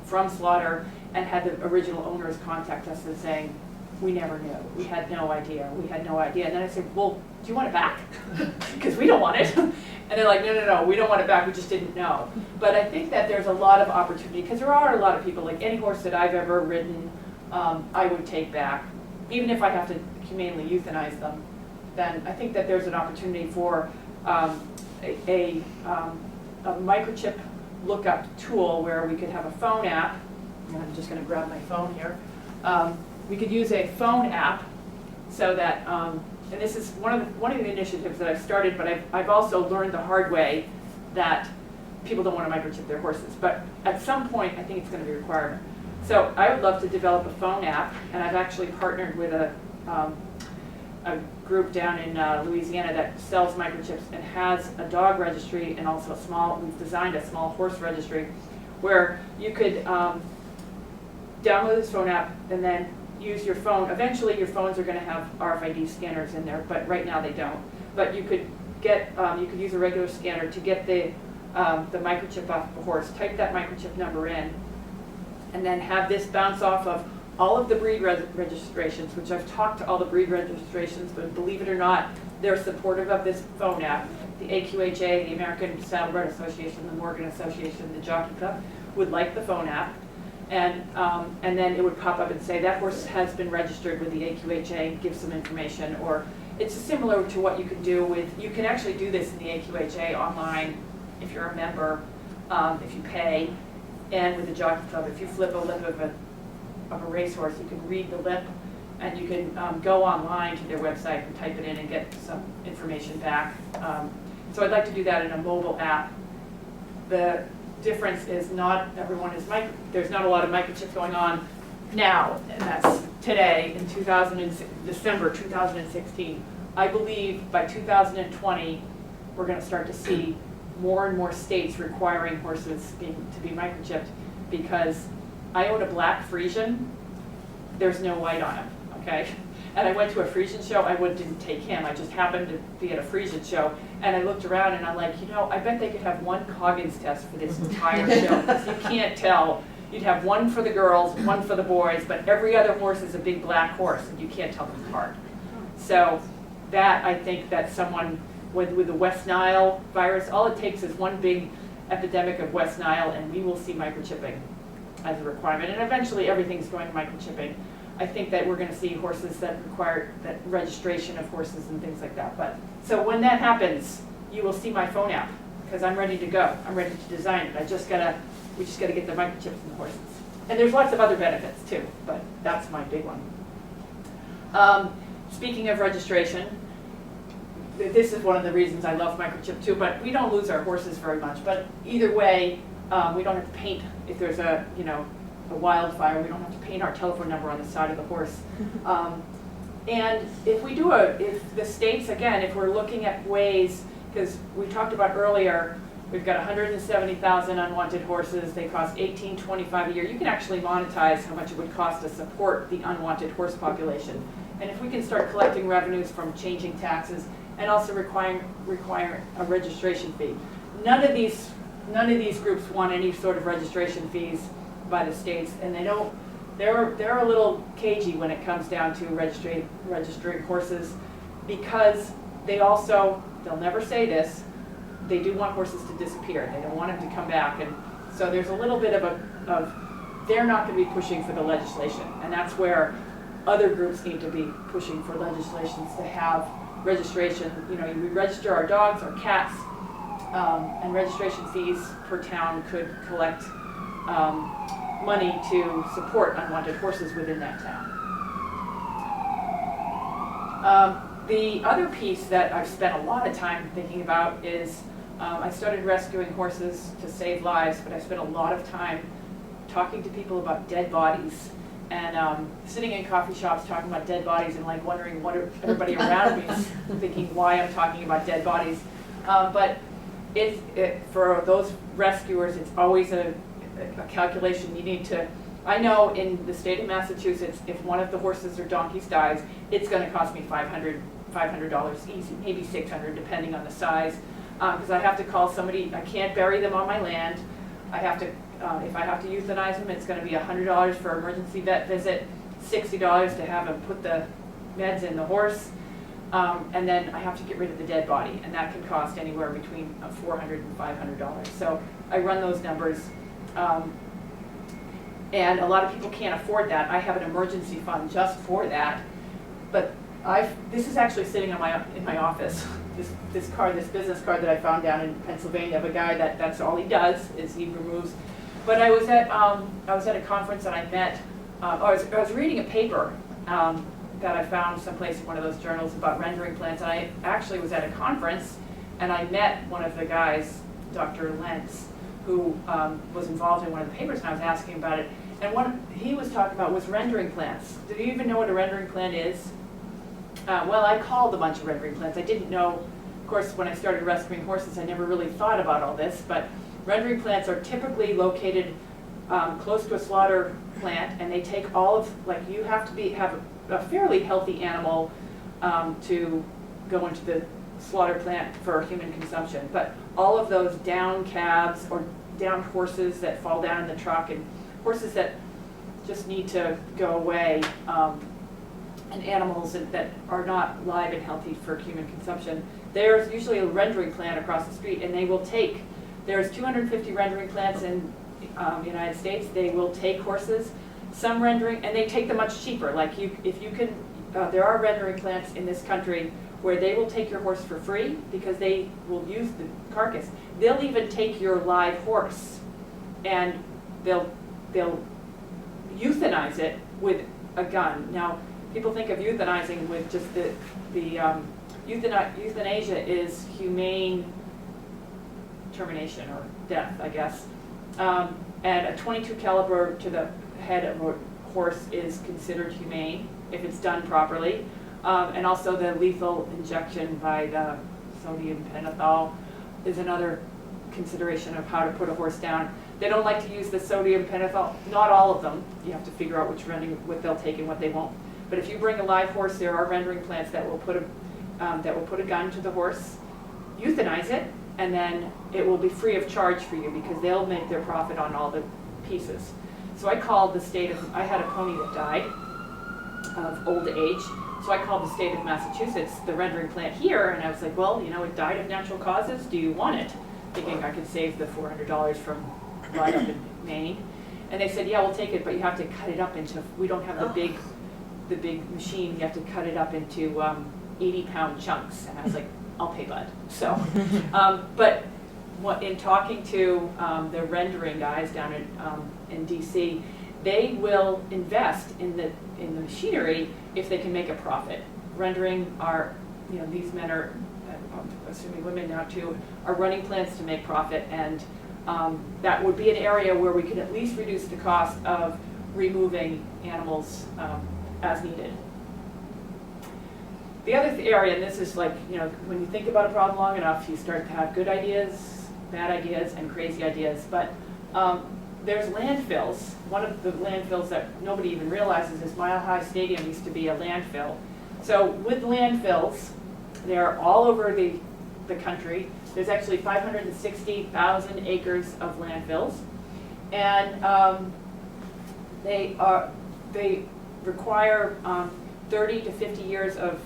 Speaker 2: from slaughter and had the original owners contact us and saying, we never knew. We had no idea. We had no idea. And then I said, well, do you want it back? Because we don't want it. And they're like, no, we don't want it back. We just didn't know. But I think that there's a lot of opportunity, because there are a lot of people, like any horse that I've ever ridden, I would take back. Even if I have to humanely euthanize them, then I think that there's an opportunity for a microchip lookup tool where we could have a phone app. I'm just going to grab my phone here. We could use a phone app so that, and this is one of the initiatives that I've started, but I've also learned the hard way that people don't want to microchip their horses. But at some point, I think it's going to be a requirement. So I would love to develop a phone app, and I've actually partnered with a group down in Louisiana that sells microchips and has a dog registry and also we've designed a small horse registry where you could download this phone app and then use your phone. Eventually your phones are going to have RFID scanners in there, but right now they don't. But you could use a regular scanner to get the microchip off the horse, type that microchip number in, and then have this bounce off of all of the breed registrations, which I've talked to all the breed registrations, but believe it or not, they're supportive of this phone app. The AQHA, the American Saddlebred Association, the Morgan Association, the Jockey Club would like the phone app. And then it would pop up and say, that horse has been registered with the AQHA, give some information. Or it's similar to what you can do you can actually do this in the AQHA online if you're a member, if you pay, and with the Jockey Club. If you flip a lip of a racehorse, you can read the lip, and you can go online to their website and type it in and get some information back. So I'd like to do that in a mobile app. The difference is not everyone is there's not a lot of microchips going on now, and that's today in December 2016. I believe by 2020 we're going to start to see more and more states requiring horses to be microchipped, because I own a black Frisian. There's no white on him, okay? And I went to a Frisian show. I didn't take him. I just happened to be at a Frisian show. And I looked around and I'm like, I bet they could have one Coggins test for this entire show. Because you can't tell. You'd have one for the girls, one for the boys, but every other horse is a big black horse, and you can't tell them apart. So that, I think that someone with the West Nile virus, all it takes is one big epidemic of West Nile, and we will see microchipping as a requirement. And eventually everything's going to microchipping. I think that we're going to see horses that require that registration of horses and things like that. But so when that happens, you will see my phone app, because I'm ready to go. I'm ready to design it. We just got to get the microchips in the horses. And there's lots of other benefits too, but that's my big one. Speaking of registration, this is one of the reasons I love microchip too, but we don't lose our horses very much. But either way, we don't have to paint, if there's a wildfire, we don't have to paint our telephone number on the side of the horse. And if the states, again, if we're looking at ways, because we talked about earlier, we've got 170,000 unwanted horses. They cost $18.25 a year. You can actually monetize how much it would cost to support the unwanted horse population. And if we can start collecting revenues from changing taxes and also require a registration fee. None of these groups want any sort of registration fees by the states, and they don't. They're a little cagey when it comes down to registering horses, because they'll never say this, they do want horses to disappear. They don't want them to come back. And so there's a little bit of they're not going to be pushing for the legislation. And that's where other groups need to be pushing for legislations to have registration. We register our dogs, our cats, and registration fees per town could collect money to support unwanted horses within that town. The other piece that I've spent a lot of time thinking about is I started rescuing horses to save lives, but I spent a lot of time talking to people about dead bodies and sitting in coffee shops talking about dead bodies and wondering what everybody around me is thinking why I'm talking about dead bodies. But for those rescuers, it's always a calculation you need to. I know in the state of Massachusetts, if one of the horses or donkeys dies, it's going to cost me $500 easy, maybe $600 depending on the size, because I have to call somebody. I can't bury them on my land. I have to, if I have to euthanize them, it's going to be $100 for emergency vet visit, $60 to have them put the meds in the horse, and then I have to get rid of the dead body, and that can cost anywhere between $400 and $500. So I run those numbers. And a lot of people can't afford that. I have an emergency fund just for that. But this is actually sitting in my office. This business card that I found down in Pennsylvania of a guy that's all he does is he removes. But I was at a conference and I met. I was reading a paper that I found someplace in one of those journals about rendering plants. And I actually was at a conference and I met one of the guys, Dr. Lentz, who was involved in one of the papers, and I was asking about it. And what he was talking about was rendering plants. Do you even know what a rendering plant is? Well, I called a bunch of rendering plants. I didn't know, of course, when I started rescuing horses, I never really thought about all this, but rendering plants are typically located close to a slaughter plant, and they take all of, you have to have a fairly healthy animal to go into the slaughter plant for human consumption. But all of those down calves or down horses that fall down in the truck and horses that just need to go away, and animals that are not live and healthy for human consumption, there's usually a rendering plant across the street, and they will take, there's 250 rendering plants in the United States. They will take horses, some rendering, and they take them much cheaper. There are rendering plants in this country where they will take your horse for free because they will use the carcass. They'll even take your live horse and they'll euthanize it with a gun. Now, people think of euthanizing with just euthanasia is humane termination or death, I guess. And a .22 caliber to the head of a horse is considered humane if it's done properly. And also the lethal injection by the sodium pentothal is another consideration of how to put a horse down. They don't like to use the sodium pentothal, not all of them. You have to figure out which rendering, what they'll take and what they won't. But if you bring a live horse, there are rendering plants that will put a gun to the horse, euthanize it, and then it will be free of charge for you because they'll make their profit on all the pieces. So I called the state of, I had a pony that died of old age, so I called the state of Massachusetts, the rendering plant here, and I was like, well, you know, it died of natural causes, do you want it? Thinking I could save the $400 from right up in Maine. And they said, yeah, we'll take it, but you have to cut it up into, we don't have the big machine, you have to cut it up into 80-pound chunks. And I was like, I'll pay Bud. So, but in talking to the rendering guys down in DC, they will invest in the machinery if they can make a profit. Rendering are, you know, these men are, I'm assuming women now too, are running plants to make profit, and that would be an area where we could at least reduce the cost of removing animals as needed. The other area, and this is like, you know, when you think about a problem long enough, you start to have good ideas, bad ideas, and crazy ideas. But there's landfills. One of the landfills that nobody even realizes is Mile High Stadium used to be a landfill. So with landfills, they're all over the country. There's actually 560,000 acres of landfills. And they require 30 to 50 years of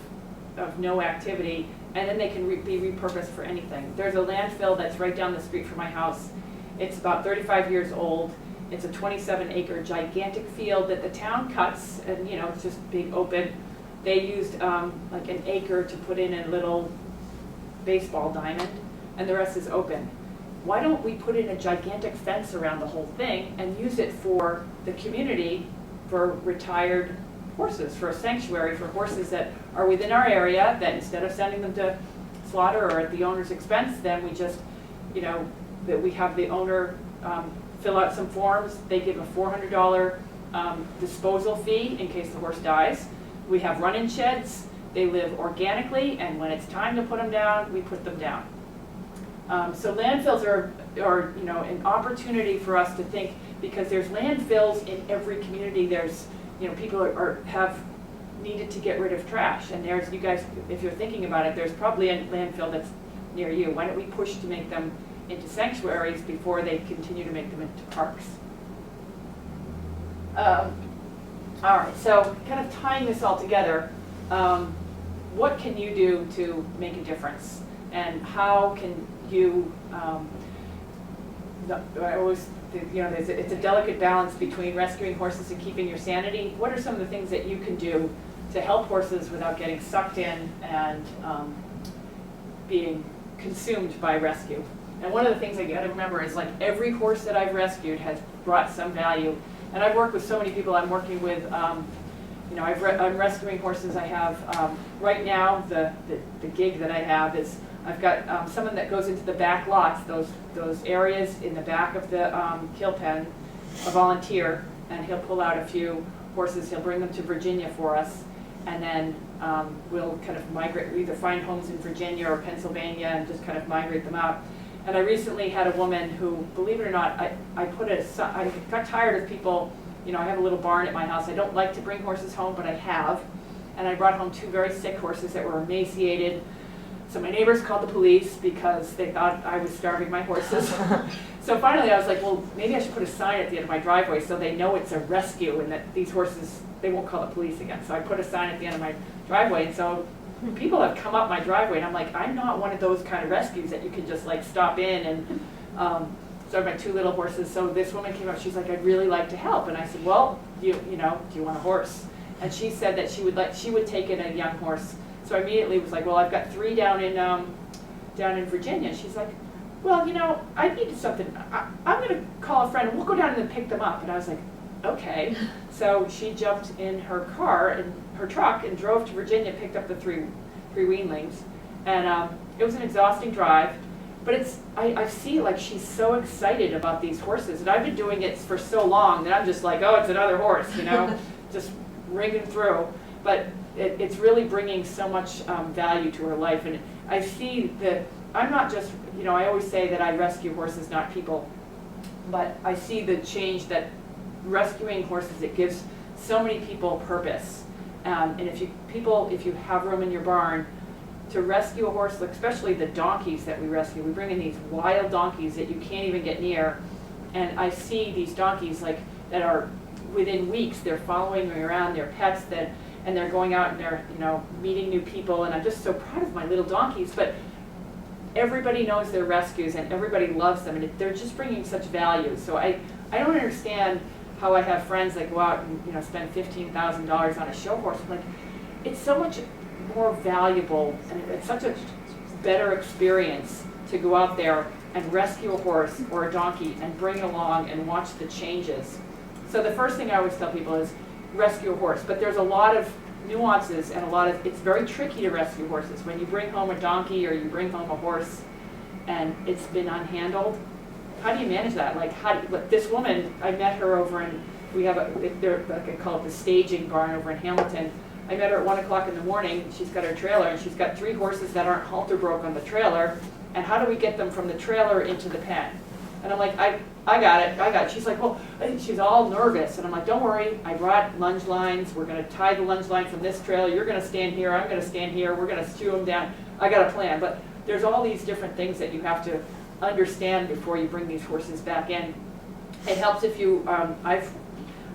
Speaker 2: no activity, and then they can be repurposed for anything. There's a landfill that's right down the street from my house. It's about 35 years old. It's a 27-acre gigantic field that the town cuts, and you know, it's just big open. They used like an acre to put in a little baseball diamond, and the rest is open. Why don't we put in a gigantic fence around the whole thing and use it for the community, for retired horses, for a sanctuary for horses that are within our area, that instead of sending them to slaughter or at the owner's expense, then we just, you know, that we have the owner fill out some forms. They give a $400 disposal fee in case the horse dies. We have run-in sheds. They live organically, and when it's time to put them down, we put them down. So landfills are you know, an opportunity for us to think, because there's landfills in every community. There's, you know, people have needed to get rid of trash, and there's, you guys, if you're thinking about it, there's probably a landfill that's near you. Why don't we push to make them into sanctuaries before they continue to make them into parks? All right, so kind of tying this all together, what can you do to make a difference, and how can you? I always, you know, it's a delicate balance between rescuing horses and keeping your sanity. What are some of the things that you can do to help horses without getting sucked in and being consumed by rescue? And one of the things I got to remember is, like, every horse that I've rescued has brought some value. And I've worked with so many people. I'm working with, you know, I'm rescuing horses. I have, right now, the gig that I have is, I've got someone that goes into the back lots, those areas in the back of the kill pen, a volunteer, and he'll pull out a few horses. He'll bring them to Virginia for us, and then we'll kind of migrate. We either find homes in Virginia or Pennsylvania and just kind of migrate them out. And I recently had a woman who, believe it or not, I got tired of people, you know, I have a little barn at my house. I don't like to bring horses home, but I have. And I brought home 2 very sick horses that were emaciated. So my neighbors called the police because they thought I was starving my horses. So finally I was like, well, maybe I should put a sign at the end of my driveway so they know it's a rescue and that these horses, they won't call the police again. So I put a sign at the end of my driveway, and so people have come up my driveway, and I'm like, I'm not one of those kind of rescues that you can just like stop in and, so I have my 2 little horses. So this woman came up, she's like, I'd really like to help. And I said, well, you know, do you want a horse? And she said that she would take in a young horse. So I immediately was like, well, I've got 3 down in Virginia. She's like, well, you know, I needed something. I'm going to call a friend, and we'll go down and then pick them up. And I was like, okay. So she jumped in her car, in her truck, and drove to Virginia, picked up the 3 weanlings. And it was an exhausting drive. But I see, like, she's so excited about these horses. And I've been doing it for so long that I'm just like, oh, it's another horse, you know, just ringing through. But it's really bringing so much value to her life. And I see that I'm not just, you know, I always say that I rescue horses, not people. But I see the change that rescuing horses, it gives so many people purpose. And if you have room in your barn, to rescue a horse, especially the donkeys that we rescue, we bring in these wild donkeys that you can't even get near. And I see these donkeys that are within weeks, they're following me around, they're pets and they're going out and they're meeting new people, and I'm just so proud of my little donkeys. But everybody knows they're rescues and everybody loves them, and they're just bringing such value. So I don't understand how I have friends that go out and spend $15,000 on a show horse. I'm like, it's so much more valuable and it's such a better experience to go out there and rescue a horse or a donkey and bring it along and watch the changes. So the first thing I always tell people is rescue a horse, but there's a lot of nuances and it's very tricky to rescue horses. When you bring home a donkey or you bring home a horse and it's been unhandled, how do you manage that? This woman, I met her over in, I call it the staging barn over in Hamilton. I met her at 1 o'clock in the morning. She's got her trailer and she's got 3 horses that aren't halter broke on the trailer. And how do we get them from the trailer into the pen? And I'm like, I got it. She's like, well, she's all nervous. And I'm like, don't worry, I brought lunge lines. We're going to tie the lunge line from this trailer. You're going to stand here. I'm going to stand here. We're going to shoe them down. I got a plan. But there's all these different things that you have to understand before you bring these horses back in. It helps if you,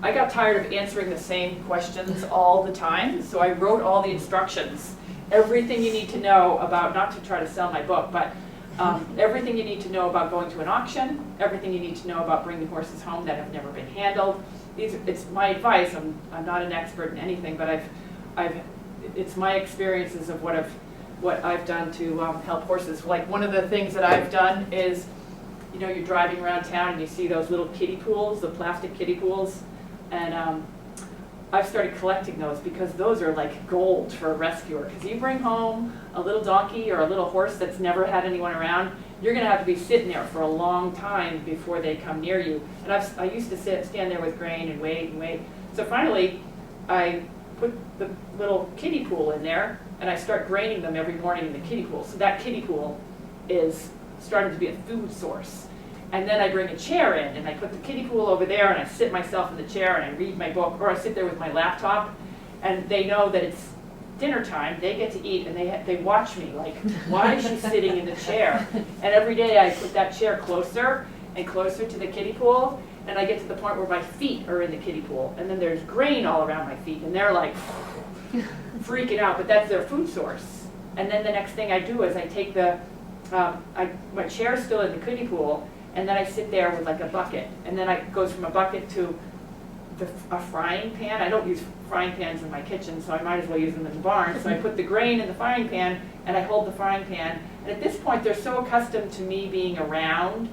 Speaker 2: I got tired of answering the same questions all the time, so I wrote all the instructions. Everything you need to know about, not to try to sell my book, but everything you need to know about going to an auction, everything you need to know about bringing horses home that have never been handled. It's my advice. I'm not an expert in anything, but it's my experiences of what I've done to help horses. Like one of the things that I've done is, you're driving around town and you see those little kiddie pools, the plastic kiddie pools, and I've started collecting those because those are like gold for a rescuer. Because you bring home a little donkey or a little horse that's never had anyone around, you're going to have to be sitting there for a long time before they come near you. And I used to stand there with grain and wait and wait. So finally, I put the little kiddie pool in there, and I start graining them every morning in the kiddie pool. So that kiddie pool is starting to be a food source. And then I bring a chair in, and I put the kiddie pool over there, and I sit myself in the chair, and I read my book, or I sit there with my laptop, and they know that it's dinner time. They get to eat, and they watch me, like, why is she sitting in the chair? And every day I put that chair closer and closer to the kiddie pool, and I get to the point where my feet are in the kiddie pool, and then there's grain all around my feet, and they're like freaking out, but that's their food source. And then the next thing I do is I take my chair's still in the kiddie pool, and then I sit there with like a bucket, and then it goes from a bucket to a frying pan. I don't use frying pans in my kitchen, so I might as well use them in the barn. So I put the grain in the frying pan, and I hold the frying pan. And at this point, they're so accustomed to me being around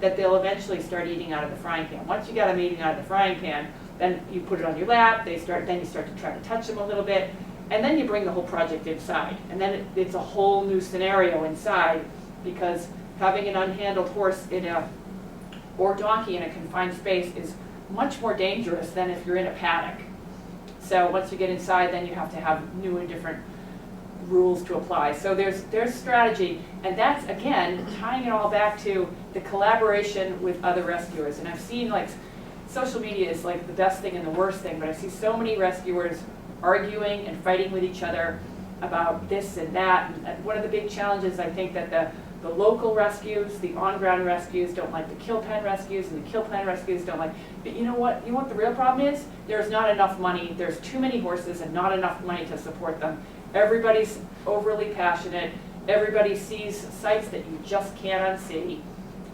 Speaker 2: that they'll eventually start eating out of the frying pan. Once you got them eating out of the frying pan, then you put it on your lap. Then you start to try to touch them a little bit, and then you bring the whole project inside. And then it's a whole new scenario inside, because having an unhandled horse or donkey in a confined space is much more dangerous than if you're in a paddock. So once you get inside, then you have to have new and different rules to apply. So there's strategy, and that's, again, tying it all back to the collaboration with other rescuers. And I've seen, like, social media is like the best thing and the worst thing, but I see so many rescuers arguing and fighting with each other about this and that. And one of the big challenges, I think, that the local rescues, the on-ground rescues don't like the kill pen rescues, and the kill pen rescues don't like. But you know what? You know what the real problem is? There's not enough money. There's too many horses and not enough money to support them. Everybody's overly passionate. Everybody sees sights that you just can't unsee,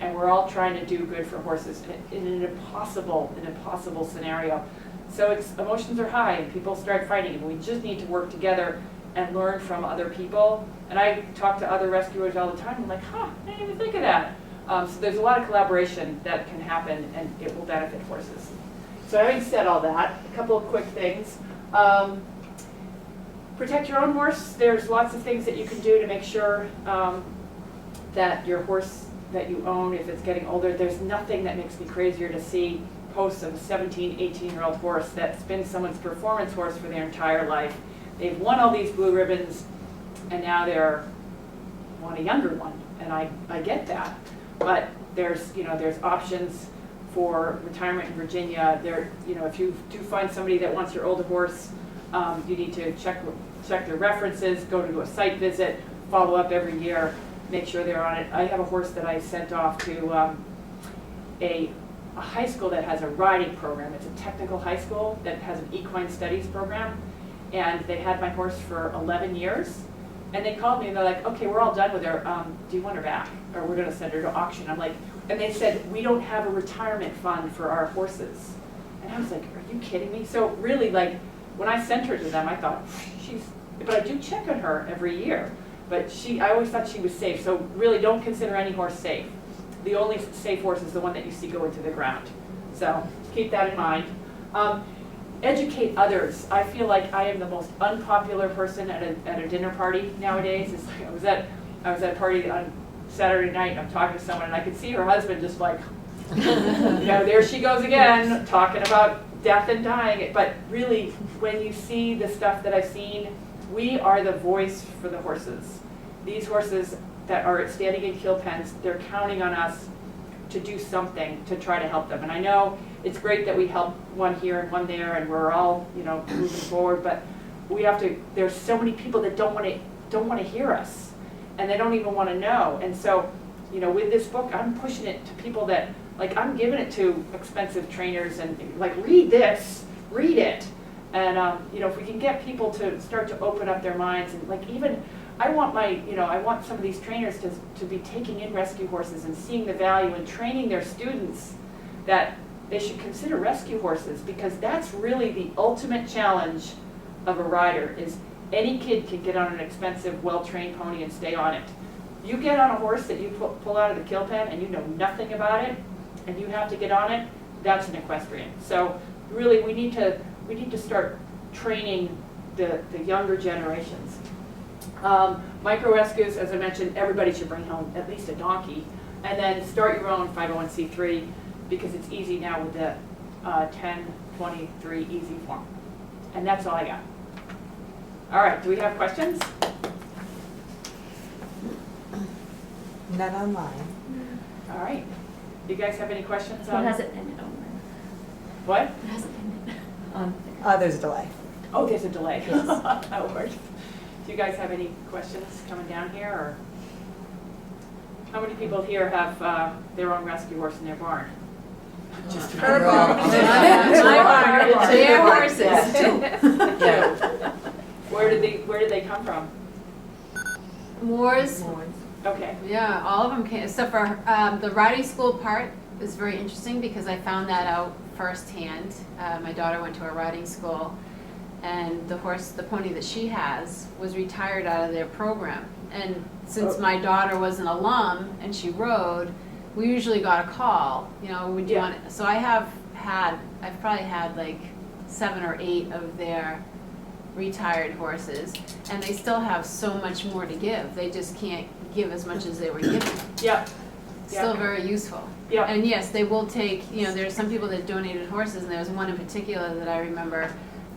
Speaker 2: and we're all trying to do good for horses in an impossible scenario. So emotions are high, and people start fighting, and we just need to work together and learn from other people. And I talk to other rescuers all the time. I'm like, I didn't even think of that. So there's a lot of collaboration that can happen, and it will benefit horses. So having said all that, a couple of quick things. Protect your own horse. There's lots of things that you can do to make sure that your horse that you own, if it's getting older, there's nothing that makes me crazier to see posts of a 17, 18-year-old horse that's been someone's performance horse for their entire life. They've won all these blue ribbons, and now they want a younger one, and I get that. But there's options for retirement in Virginia. If you do find somebody that wants your older horse, You need to check their references, go to a site visit, follow up every year, make sure they're on it. I have a horse that I sent off to a high school that has a riding program. It's a technical high school that has an equine studies program. And they had my horse for 11 years. And they called me and they're like, okay, we're all done with her. Do you want her back? Or we're going to send her to auction. I'm like, and they said, we don't have a retirement fund for our horses. And I was like, are you kidding me? So really, like, when I sent her to them, I thought, but I do check on her every year. But I always thought she was safe. So really don't consider any horse safe. The only safe horse is the one that you see go into the ground. So keep that in mind. Educate others. I feel like I am the most unpopular person at a dinner party nowadays. It's like I was at a party on Saturday night and I'm talking to someone and I could see her husband just like, there she goes again, talking about death and dying. But really, when you see the stuff that I've seen, we are the voice for the horses. These horses that are standing in kill pens, they're counting on us to do something to try to help them. And I know it's great that we help one here and one there and we're all, moving forward, but we have to, there's so many people that don't want to hear us and they don't even want to know. And so, with this book, I'm pushing it to people that, like, I'm giving it to expensive trainers and like, read this, read it. And, if we can get people to start to open up their minds and like even, I want I want some of these trainers to be taking in rescue horses and seeing the value and training their students that they should consider rescue horses, because that's really the ultimate challenge of a rider. Is any kid can get on an expensive, well-trained pony and stay on it. You get on a horse that you pull out of the kill pen and you know nothing about it, and you have to get on it. That's an equestrian. So really, we need to start training the younger generations. Micro rescues, as I mentioned, everybody should bring home at least a donkey, and then start your own 501c3, because it's easy now with the 1023 easy form. And that's all I got. All right, do we have questions?
Speaker 1: Not online.
Speaker 2: All right. You guys have any questions
Speaker 3: What
Speaker 2: on?
Speaker 3: has it ended on?
Speaker 2: What?
Speaker 3: It hasn't ended.
Speaker 1: There's a delay.
Speaker 2: Oh, there's a delay.
Speaker 1: Yes.
Speaker 2: That works. Do you guys have any questions coming down here, or how many people here have their own rescue horse in their barn? Just
Speaker 1: Her
Speaker 2: about.
Speaker 1: barn.
Speaker 2: My barn.
Speaker 3: Their
Speaker 1: horses.
Speaker 2: Two. Where did they come from?
Speaker 4: Moors,
Speaker 2: Okay.
Speaker 4: yeah, all of them came, except for the riding school part is very interesting because I found that out firsthand. My daughter went to a riding school, and the pony that she has was retired out of their program. And since my daughter was an alum and she rode, we usually got a call, would you want it? So I've probably had like 7 or 8 of their retired horses, and they still have so much more to give. They just can't give as much as they were given.
Speaker 2: Yep.
Speaker 4: Still very useful.
Speaker 2: Yep.
Speaker 4: And yes, they will take, there's some people that donated horses, and there was one in particular that I remember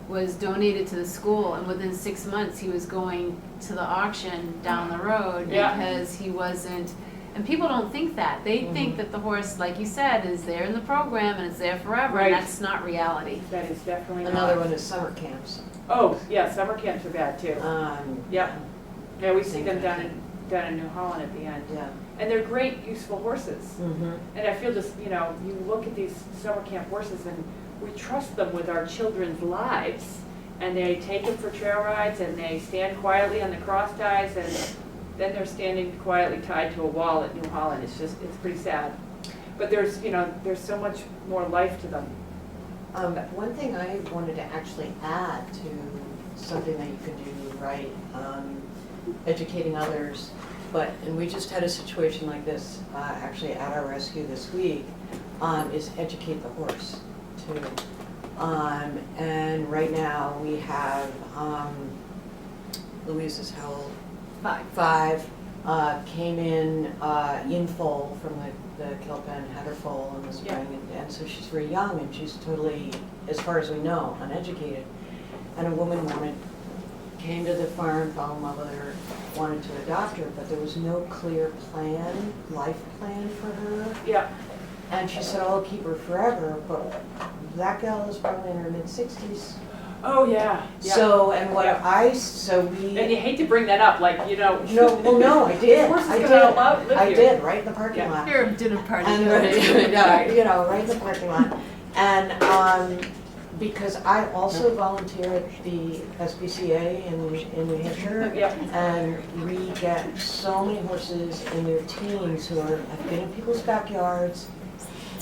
Speaker 4: was donated to the school, and within 6 months he was going to the auction down the road because he wasn't, and people don't think that. They think that the horse, like you said, is there in the program and it's there forever, and that's not reality.
Speaker 2: That is definitely
Speaker 5: Another
Speaker 2: not.
Speaker 5: one is summer camps.
Speaker 2: Oh, yeah, summer camps are bad too. Yep. Yeah, we see them down in New Holland at the end.
Speaker 5: Yeah.
Speaker 2: And they're great, useful horses.
Speaker 5: Mm-hmm.
Speaker 2: And I feel just, you look at these summer camp horses and we trust them with our children's lives. And they take them for trail rides and they stand quietly on the cross ties, and then they're standing quietly tied to a wall at New Holland. It's pretty sad. But there's so much more life to them.
Speaker 5: One thing I wanted to actually add to something that you can do, right, educating others, and we just had a situation like this actually at our rescue this week, is educate the horse too. And right now we have, Louise is how old? 5. Came in full from the kill pen, had her foal in the spring, and so she's very young and she's totally, as far as we know, uneducated. And a woman came to the farm, fell in love with her, wanted to adopt her, but there was no clear life plan for her.
Speaker 2: Yeah.
Speaker 5: And she said, I'll keep her forever, but that gal is probably in her mid-60s,
Speaker 2: Oh, yeah, yeah.
Speaker 5: So, and what
Speaker 2: Yeah.
Speaker 5: so
Speaker 2: And you
Speaker 5: we,
Speaker 2: hate to bring that up, like, you know.
Speaker 5: no, well, no, I did,
Speaker 2: Horses
Speaker 5: I
Speaker 2: gonna live
Speaker 5: did,
Speaker 2: here.
Speaker 5: I did, right in the parking
Speaker 2: Yeah.
Speaker 5: lot.
Speaker 4: You're a dinner party.
Speaker 5: And,
Speaker 4: girl.
Speaker 5: you know, right in the parking lot. And, because I also volunteer at the SPCA in New Hampshire.
Speaker 2: Yeah.
Speaker 5: And we get so many horses in their teens who have been in people's backyards.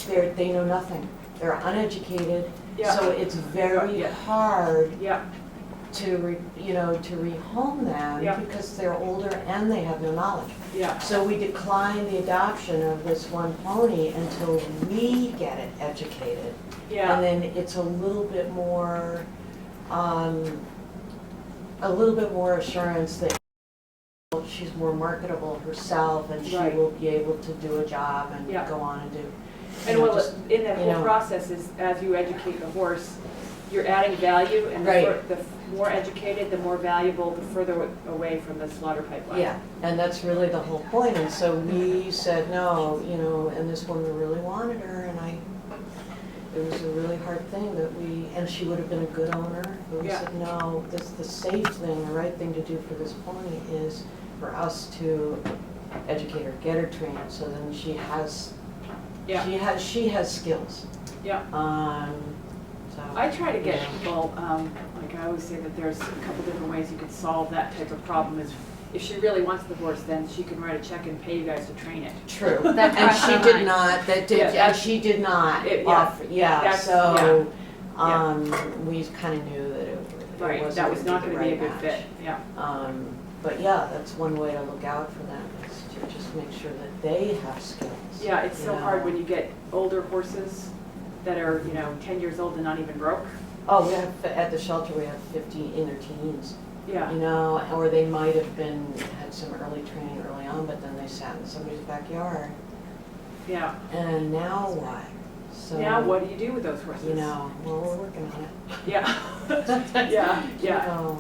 Speaker 5: They know nothing. They're uneducated.
Speaker 2: Yeah.
Speaker 5: So it's very
Speaker 2: Yeah.
Speaker 5: hard
Speaker 2: Yeah,
Speaker 5: to rehome them
Speaker 2: Yeah.
Speaker 5: because they're older and they have no knowledge.
Speaker 2: yeah,
Speaker 5: So we decline the adoption of this one pony until we get it educated. And
Speaker 2: yeah,
Speaker 5: then it's a little bit more assurance that she's more marketable herself and she
Speaker 2: Right.
Speaker 5: will be able to do a job and
Speaker 2: Yeah.
Speaker 5: go on and do.
Speaker 2: and
Speaker 5: you know,
Speaker 2: well,
Speaker 5: just-
Speaker 2: in that
Speaker 5: you
Speaker 2: whole
Speaker 5: know.
Speaker 2: process is, as you educate the horse, you're adding value, and
Speaker 5: Right.
Speaker 2: the more educated, the more valuable, the further away from the slaughter pipeline.
Speaker 5: Yeah, and that's really the whole point. And so we said no, and this woman really wanted her, and it was a really hard thing that and she would have been a good owner, but we
Speaker 2: Yeah.
Speaker 5: said, no, the safe thing, the right thing to do for this pony is for us to educate her, get her trained, so then she has
Speaker 2: Yeah.
Speaker 5: she has skills.
Speaker 2: Yeah.
Speaker 5: So.
Speaker 2: I try to get
Speaker 5: Yeah.
Speaker 2: people, like I always say that there's a couple different ways you could solve that type of problem is if she really wants the horse, then she can write a check and pay you guys to train it.
Speaker 5: True,
Speaker 4: That
Speaker 5: and
Speaker 4: crossed
Speaker 5: she
Speaker 4: my
Speaker 5: did
Speaker 4: mind.
Speaker 5: not,
Speaker 2: Yeah.
Speaker 5: and she did not
Speaker 2: Yeah.
Speaker 5: offer,
Speaker 2: That's-
Speaker 5: so,
Speaker 2: yeah.
Speaker 5: we kinda knew that it
Speaker 2: Right,
Speaker 5: wasn't
Speaker 2: that was not
Speaker 5: the
Speaker 2: gonna be a
Speaker 5: right
Speaker 2: good
Speaker 5: match.
Speaker 2: fit, yeah.
Speaker 5: But yeah, that's one way to look out for them, is to just make sure that they have skills.
Speaker 2: Yeah, it's so
Speaker 5: you
Speaker 2: hard
Speaker 5: know.
Speaker 2: when you get older horses that are, 10 years old and not even broke.
Speaker 5: Oh, we have, at the shelter, we have 50 in their teens,
Speaker 2: Yeah,
Speaker 5: or they might have had some early training early on, but then they sat in somebody's backyard,
Speaker 2: yeah.
Speaker 5: and now what? So,
Speaker 2: Now, what do you do with those horses?
Speaker 5: well, we're working on it.
Speaker 2: Yeah, yeah,
Speaker 5: You
Speaker 2: yeah.
Speaker 5: know,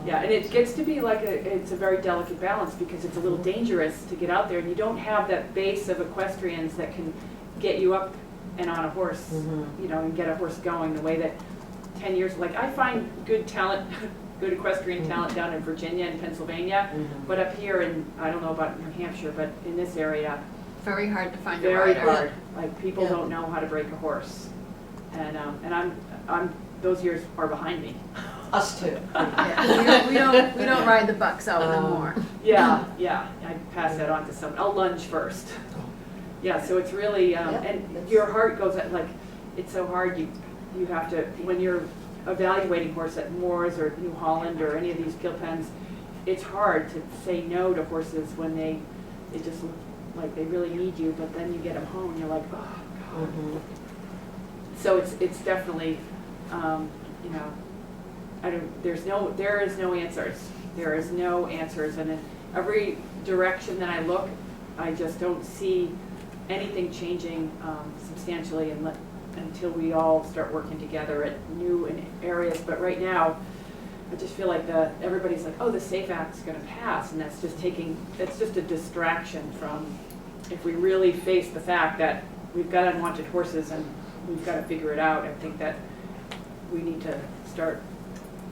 Speaker 2: Yeah, and it gets to be like it's a very delicate balance because it's a little dangerous to get out there and you don't have that base of equestrians that can get you up and on a horse,
Speaker 5: Mhm.
Speaker 2: and get a horse going the way that 10 years, like I find good talent, good equestrian talent down in Virginia and Pennsylvania,
Speaker 5: Mhm.
Speaker 2: but up here in, I don't know about New Hampshire, but in this area,
Speaker 4: Very hard to find a
Speaker 2: very
Speaker 4: rider.
Speaker 2: hard. Like people
Speaker 5: Yeah.
Speaker 2: don't know how to break a horse. And I'm, those years are behind me.
Speaker 5: Us too.
Speaker 4: Yeah, we don't ride the bucks out no more.
Speaker 2: Yeah, yeah, I pass that on to someone. I'll lunge first. Yeah, so it's really,
Speaker 5: Yeah,
Speaker 2: and
Speaker 5: that's-
Speaker 2: your heart goes at, like, it's so hard, you have to, when you're evaluating horse at Moores or New Holland or any of these kill pens, it's hard to say no to horses when they just look like they really need you, but then you get them home and you're like, oh, God.
Speaker 5: Mhm.
Speaker 2: So it's definitely, there is no answers. There is no answers, and in every direction that I look, I just don't see anything changing substantially until we all start working together at new areas. But right now, I just feel like everybody's like, oh, the SAFE Act's gonna pass, and that's just a distraction from if we really face the fact that we've got unwanted horses and we've got to figure it out. I think that we need to start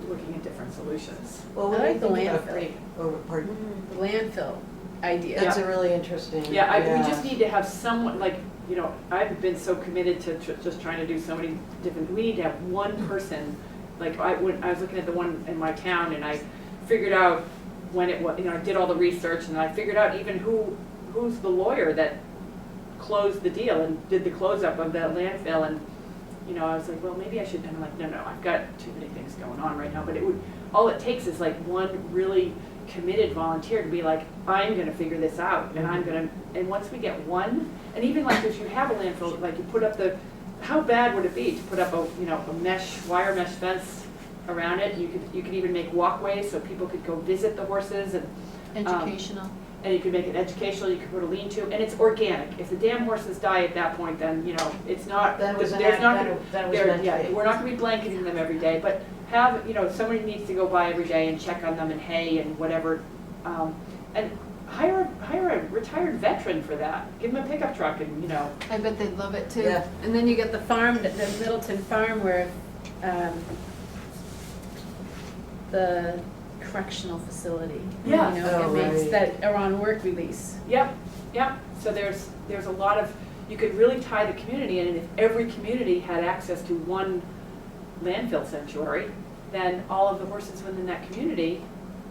Speaker 2: looking at different solutions.
Speaker 5: Well,
Speaker 1: I like the
Speaker 5: we think
Speaker 1: landfill.
Speaker 5: pardon?
Speaker 1: The landfill idea.
Speaker 5: That's a really interesting.
Speaker 2: Yeah, we just need to have someone, like, I've been so committed to just trying to do so many different, we need to have one person, like, when I was looking at the one in my town and I figured out when it was, I did all the research and I figured out even who's the lawyer that closed the deal and did the close up of that landfill, and I was like, well, maybe I should, and I'm like, no, I've got too many things going on right now, but all it takes is like one really committed volunteer to be like, I'm gonna figure this out, and and once we get one, and even like if you have a landfill, like you put up how bad would it be to put up a wire mesh fence around it? You could even make walkways so people could go visit the horses and
Speaker 4: Educational.
Speaker 2: and you could make it educational, you could put a lean-to, and it's organic. If the damn horses die at that point, then, it's not,
Speaker 5: That was
Speaker 2: there's not,
Speaker 5: that was meant to be.
Speaker 2: we're not gonna be blanketing them every day, but have, somebody needs to go by every day and check on them and hay and whatever. And hire a retired veteran for that. Give them a pickup truck and,
Speaker 4: I bet they'd love it too.
Speaker 5: Yeah.
Speaker 1: And then you get the farm, the Middleton farm where the correctional facility.
Speaker 2: Yeah.
Speaker 1: You know,
Speaker 5: Oh,
Speaker 1: inmates
Speaker 5: right.
Speaker 1: that are on work release.
Speaker 2: Yep, yep. So there's a lot of, you could really tie the community in, and if every community had access to one landfill sanctuary, then all of the horses within that community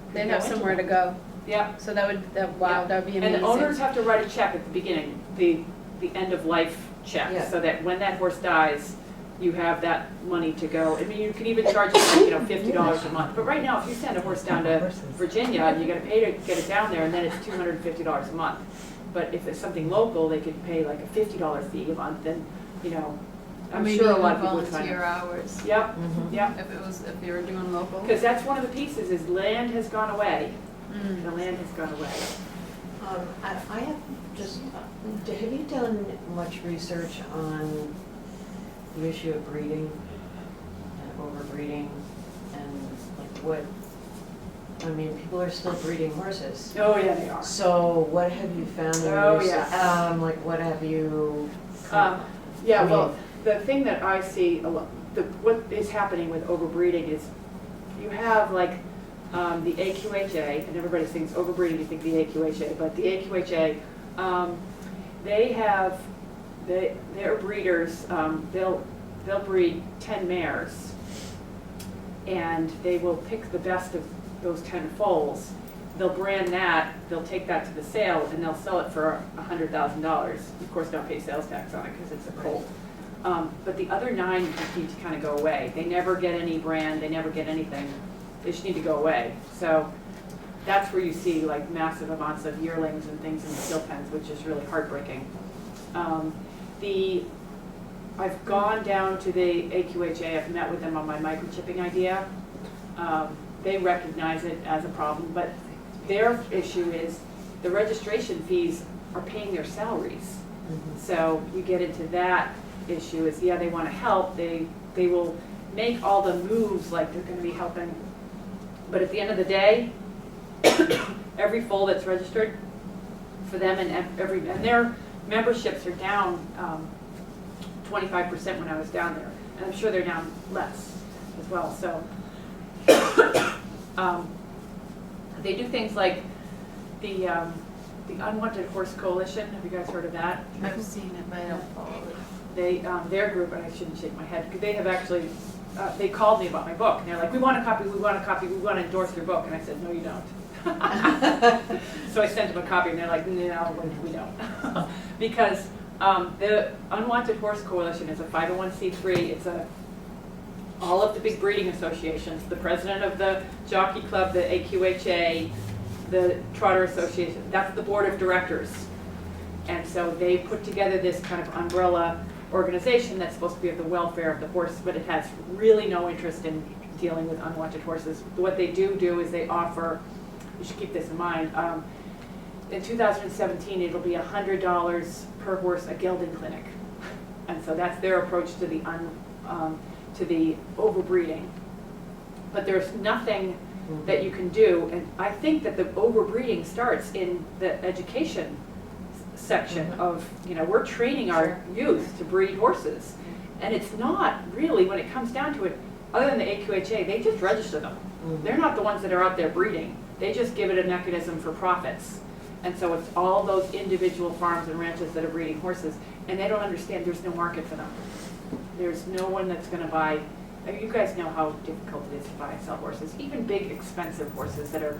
Speaker 2: could
Speaker 1: They'd
Speaker 2: go
Speaker 1: have
Speaker 2: into
Speaker 1: somewhere to
Speaker 2: them.
Speaker 1: go.
Speaker 2: Yep.
Speaker 1: So that would, that would be amazing.
Speaker 2: And the owners have to write a check at the beginning, the end of life check,
Speaker 5: Yeah.
Speaker 2: so that when that horse dies, you have that money to go. I mean, you can even charge it like, $50 a month. But right now, if you send a horse down to Virginia, you gotta pay to get it down there, and then it's $250 a month. But if it's something local, they could pay like a $50 fee a month, and, I'm
Speaker 4: Maybe
Speaker 2: sure a
Speaker 4: even
Speaker 2: lot of people would find
Speaker 4: volunteer
Speaker 2: it.
Speaker 4: hours,
Speaker 2: Yep,
Speaker 5: Mhm.
Speaker 2: yep.
Speaker 4: if you were doing local.
Speaker 2: Because that's one of the pieces, is land has gone away.
Speaker 4: Mm.
Speaker 2: The land has gone away.
Speaker 5: I have just, have you done much research on the issue of breeding and overbreeding and like what, I mean, people are still breeding horses.
Speaker 2: Oh, yeah, they are.
Speaker 5: So what have you found in your
Speaker 2: Oh,
Speaker 5: research?
Speaker 2: yeah.
Speaker 5: Like what have you?
Speaker 2: Yeah,
Speaker 5: I
Speaker 2: well,
Speaker 5: mean-
Speaker 2: the thing that I see, what is happening with overbreeding is, you have like the AQHA, and everybody thinks overbreeding, you think the AQHA, but the AQHA, they have, their breeders, they'll breed 10 mares, and they will pick the best of those 10 foals. They'll brand that, they'll take that to the sale, and they'll sell it for $100,000. Of course, don't pay sales tax on it because it's a colt. But the other 9 just need to kind of go away. They never get any brand, they never get anything. They just need to go away. So that's where you see like massive amounts of yearlings and things in the kill pens, which is really heartbreaking. I've gone down to the AQHA, I've met with them on my microchipping idea. They recognize it as a problem, but their issue is the registration fees are paying their salaries.
Speaker 5: Mhm.
Speaker 2: So you get into that issue is, yeah, they want to help, they will make all the moves like they're going to be helping. But at the end of the day, every foal that's registered for them and their memberships are down 25% when I was down there. And I'm sure they're down less as well. So they do things like the Unwanted Horse Coalition. Have you guys heard of that?
Speaker 4: I've seen it, but I don't follow it.
Speaker 2: They, their group, and I shouldn't shake my head, because they have actually, they called me about my book, and they're like, we want a copy, we want a copy, we want to endorse your book, and I said, no, you don't. So I sent them a copy, and they're like, no, we don't. Because the Unwanted Horse Coalition is a 501c3, it's all of the big breeding associations, the president of the Jockey Club, the AQHA, the Trotter Association, that's the board of directors. And so they put together this kind of umbrella organization that's supposed to be of the welfare of the horse, but it has really no interest in dealing with unwanted horses. What they do is they offer, you should keep this in mind, in 2017 it'll be $100 per horse a gelding clinic. And so that's their approach to the overbreeding. But there's nothing that you can do, and I think that the overbreeding starts in the education section of, we're training our youth to breed horses. And it's not really, when it comes down to it, other than the AQHA, they just register them. They're not the ones that are out there breeding. They just give it a mechanism for profits. And so it's all those individual farms and ranches that are breeding horses, and they don't understand there's no market for them. There's no one that's going to buy. You guys know how difficult it is to buy and sell horses, even big expensive horses that are,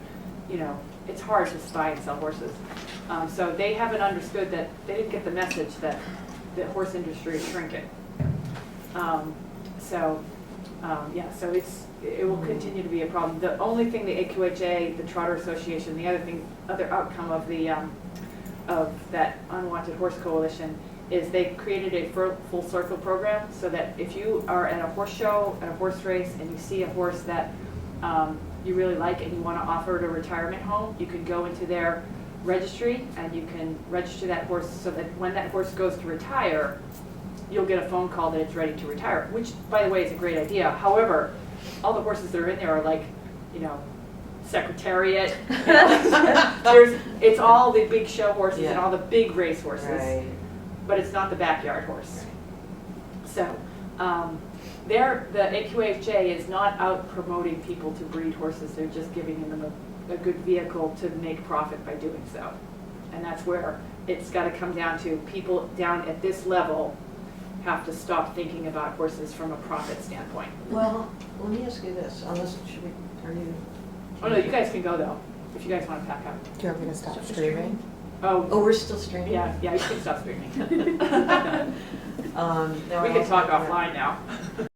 Speaker 2: it's hard to buy and sell horses. So they haven't understood that, they didn't get the message that the horse industry is shrinking. So it will continue to be a problem. The only thing the AQHA, the Trotter Association, the other outcome of that Unwanted Horse Coalition is they created a full circle program, so that if you are at a horse show, at a horse race, and you see a horse that you really like and you want to offer at a retirement home, you can go into their registry and you can register that horse so that when that horse goes to retire, you'll get a phone call that it's ready to retire, which, by the way, is a great idea. However, all the horses that are in there are like, Secretariat. It's all the big show horses and all the big race horses.
Speaker 5: Right.
Speaker 2: But it's not the backyard horse. So, the AQHA is not out promoting people to breed horses, they're just giving them a good vehicle to make profit by doing so. And that's where it's gotta come down to, people down at this level have to stop thinking about horses from a profit standpoint.
Speaker 5: Well, let me ask you this, unless, are you?
Speaker 2: Oh no, you guys can go though, if you guys wanna pack up.
Speaker 6: Do you want me to stop streaming?
Speaker 5: Oh,
Speaker 2: Oh,
Speaker 5: we're still streaming?
Speaker 2: yeah, you can stop screaming.
Speaker 5: Now
Speaker 2: We
Speaker 5: I
Speaker 2: can
Speaker 5: also
Speaker 2: talk
Speaker 5: have to-
Speaker 2: offline now.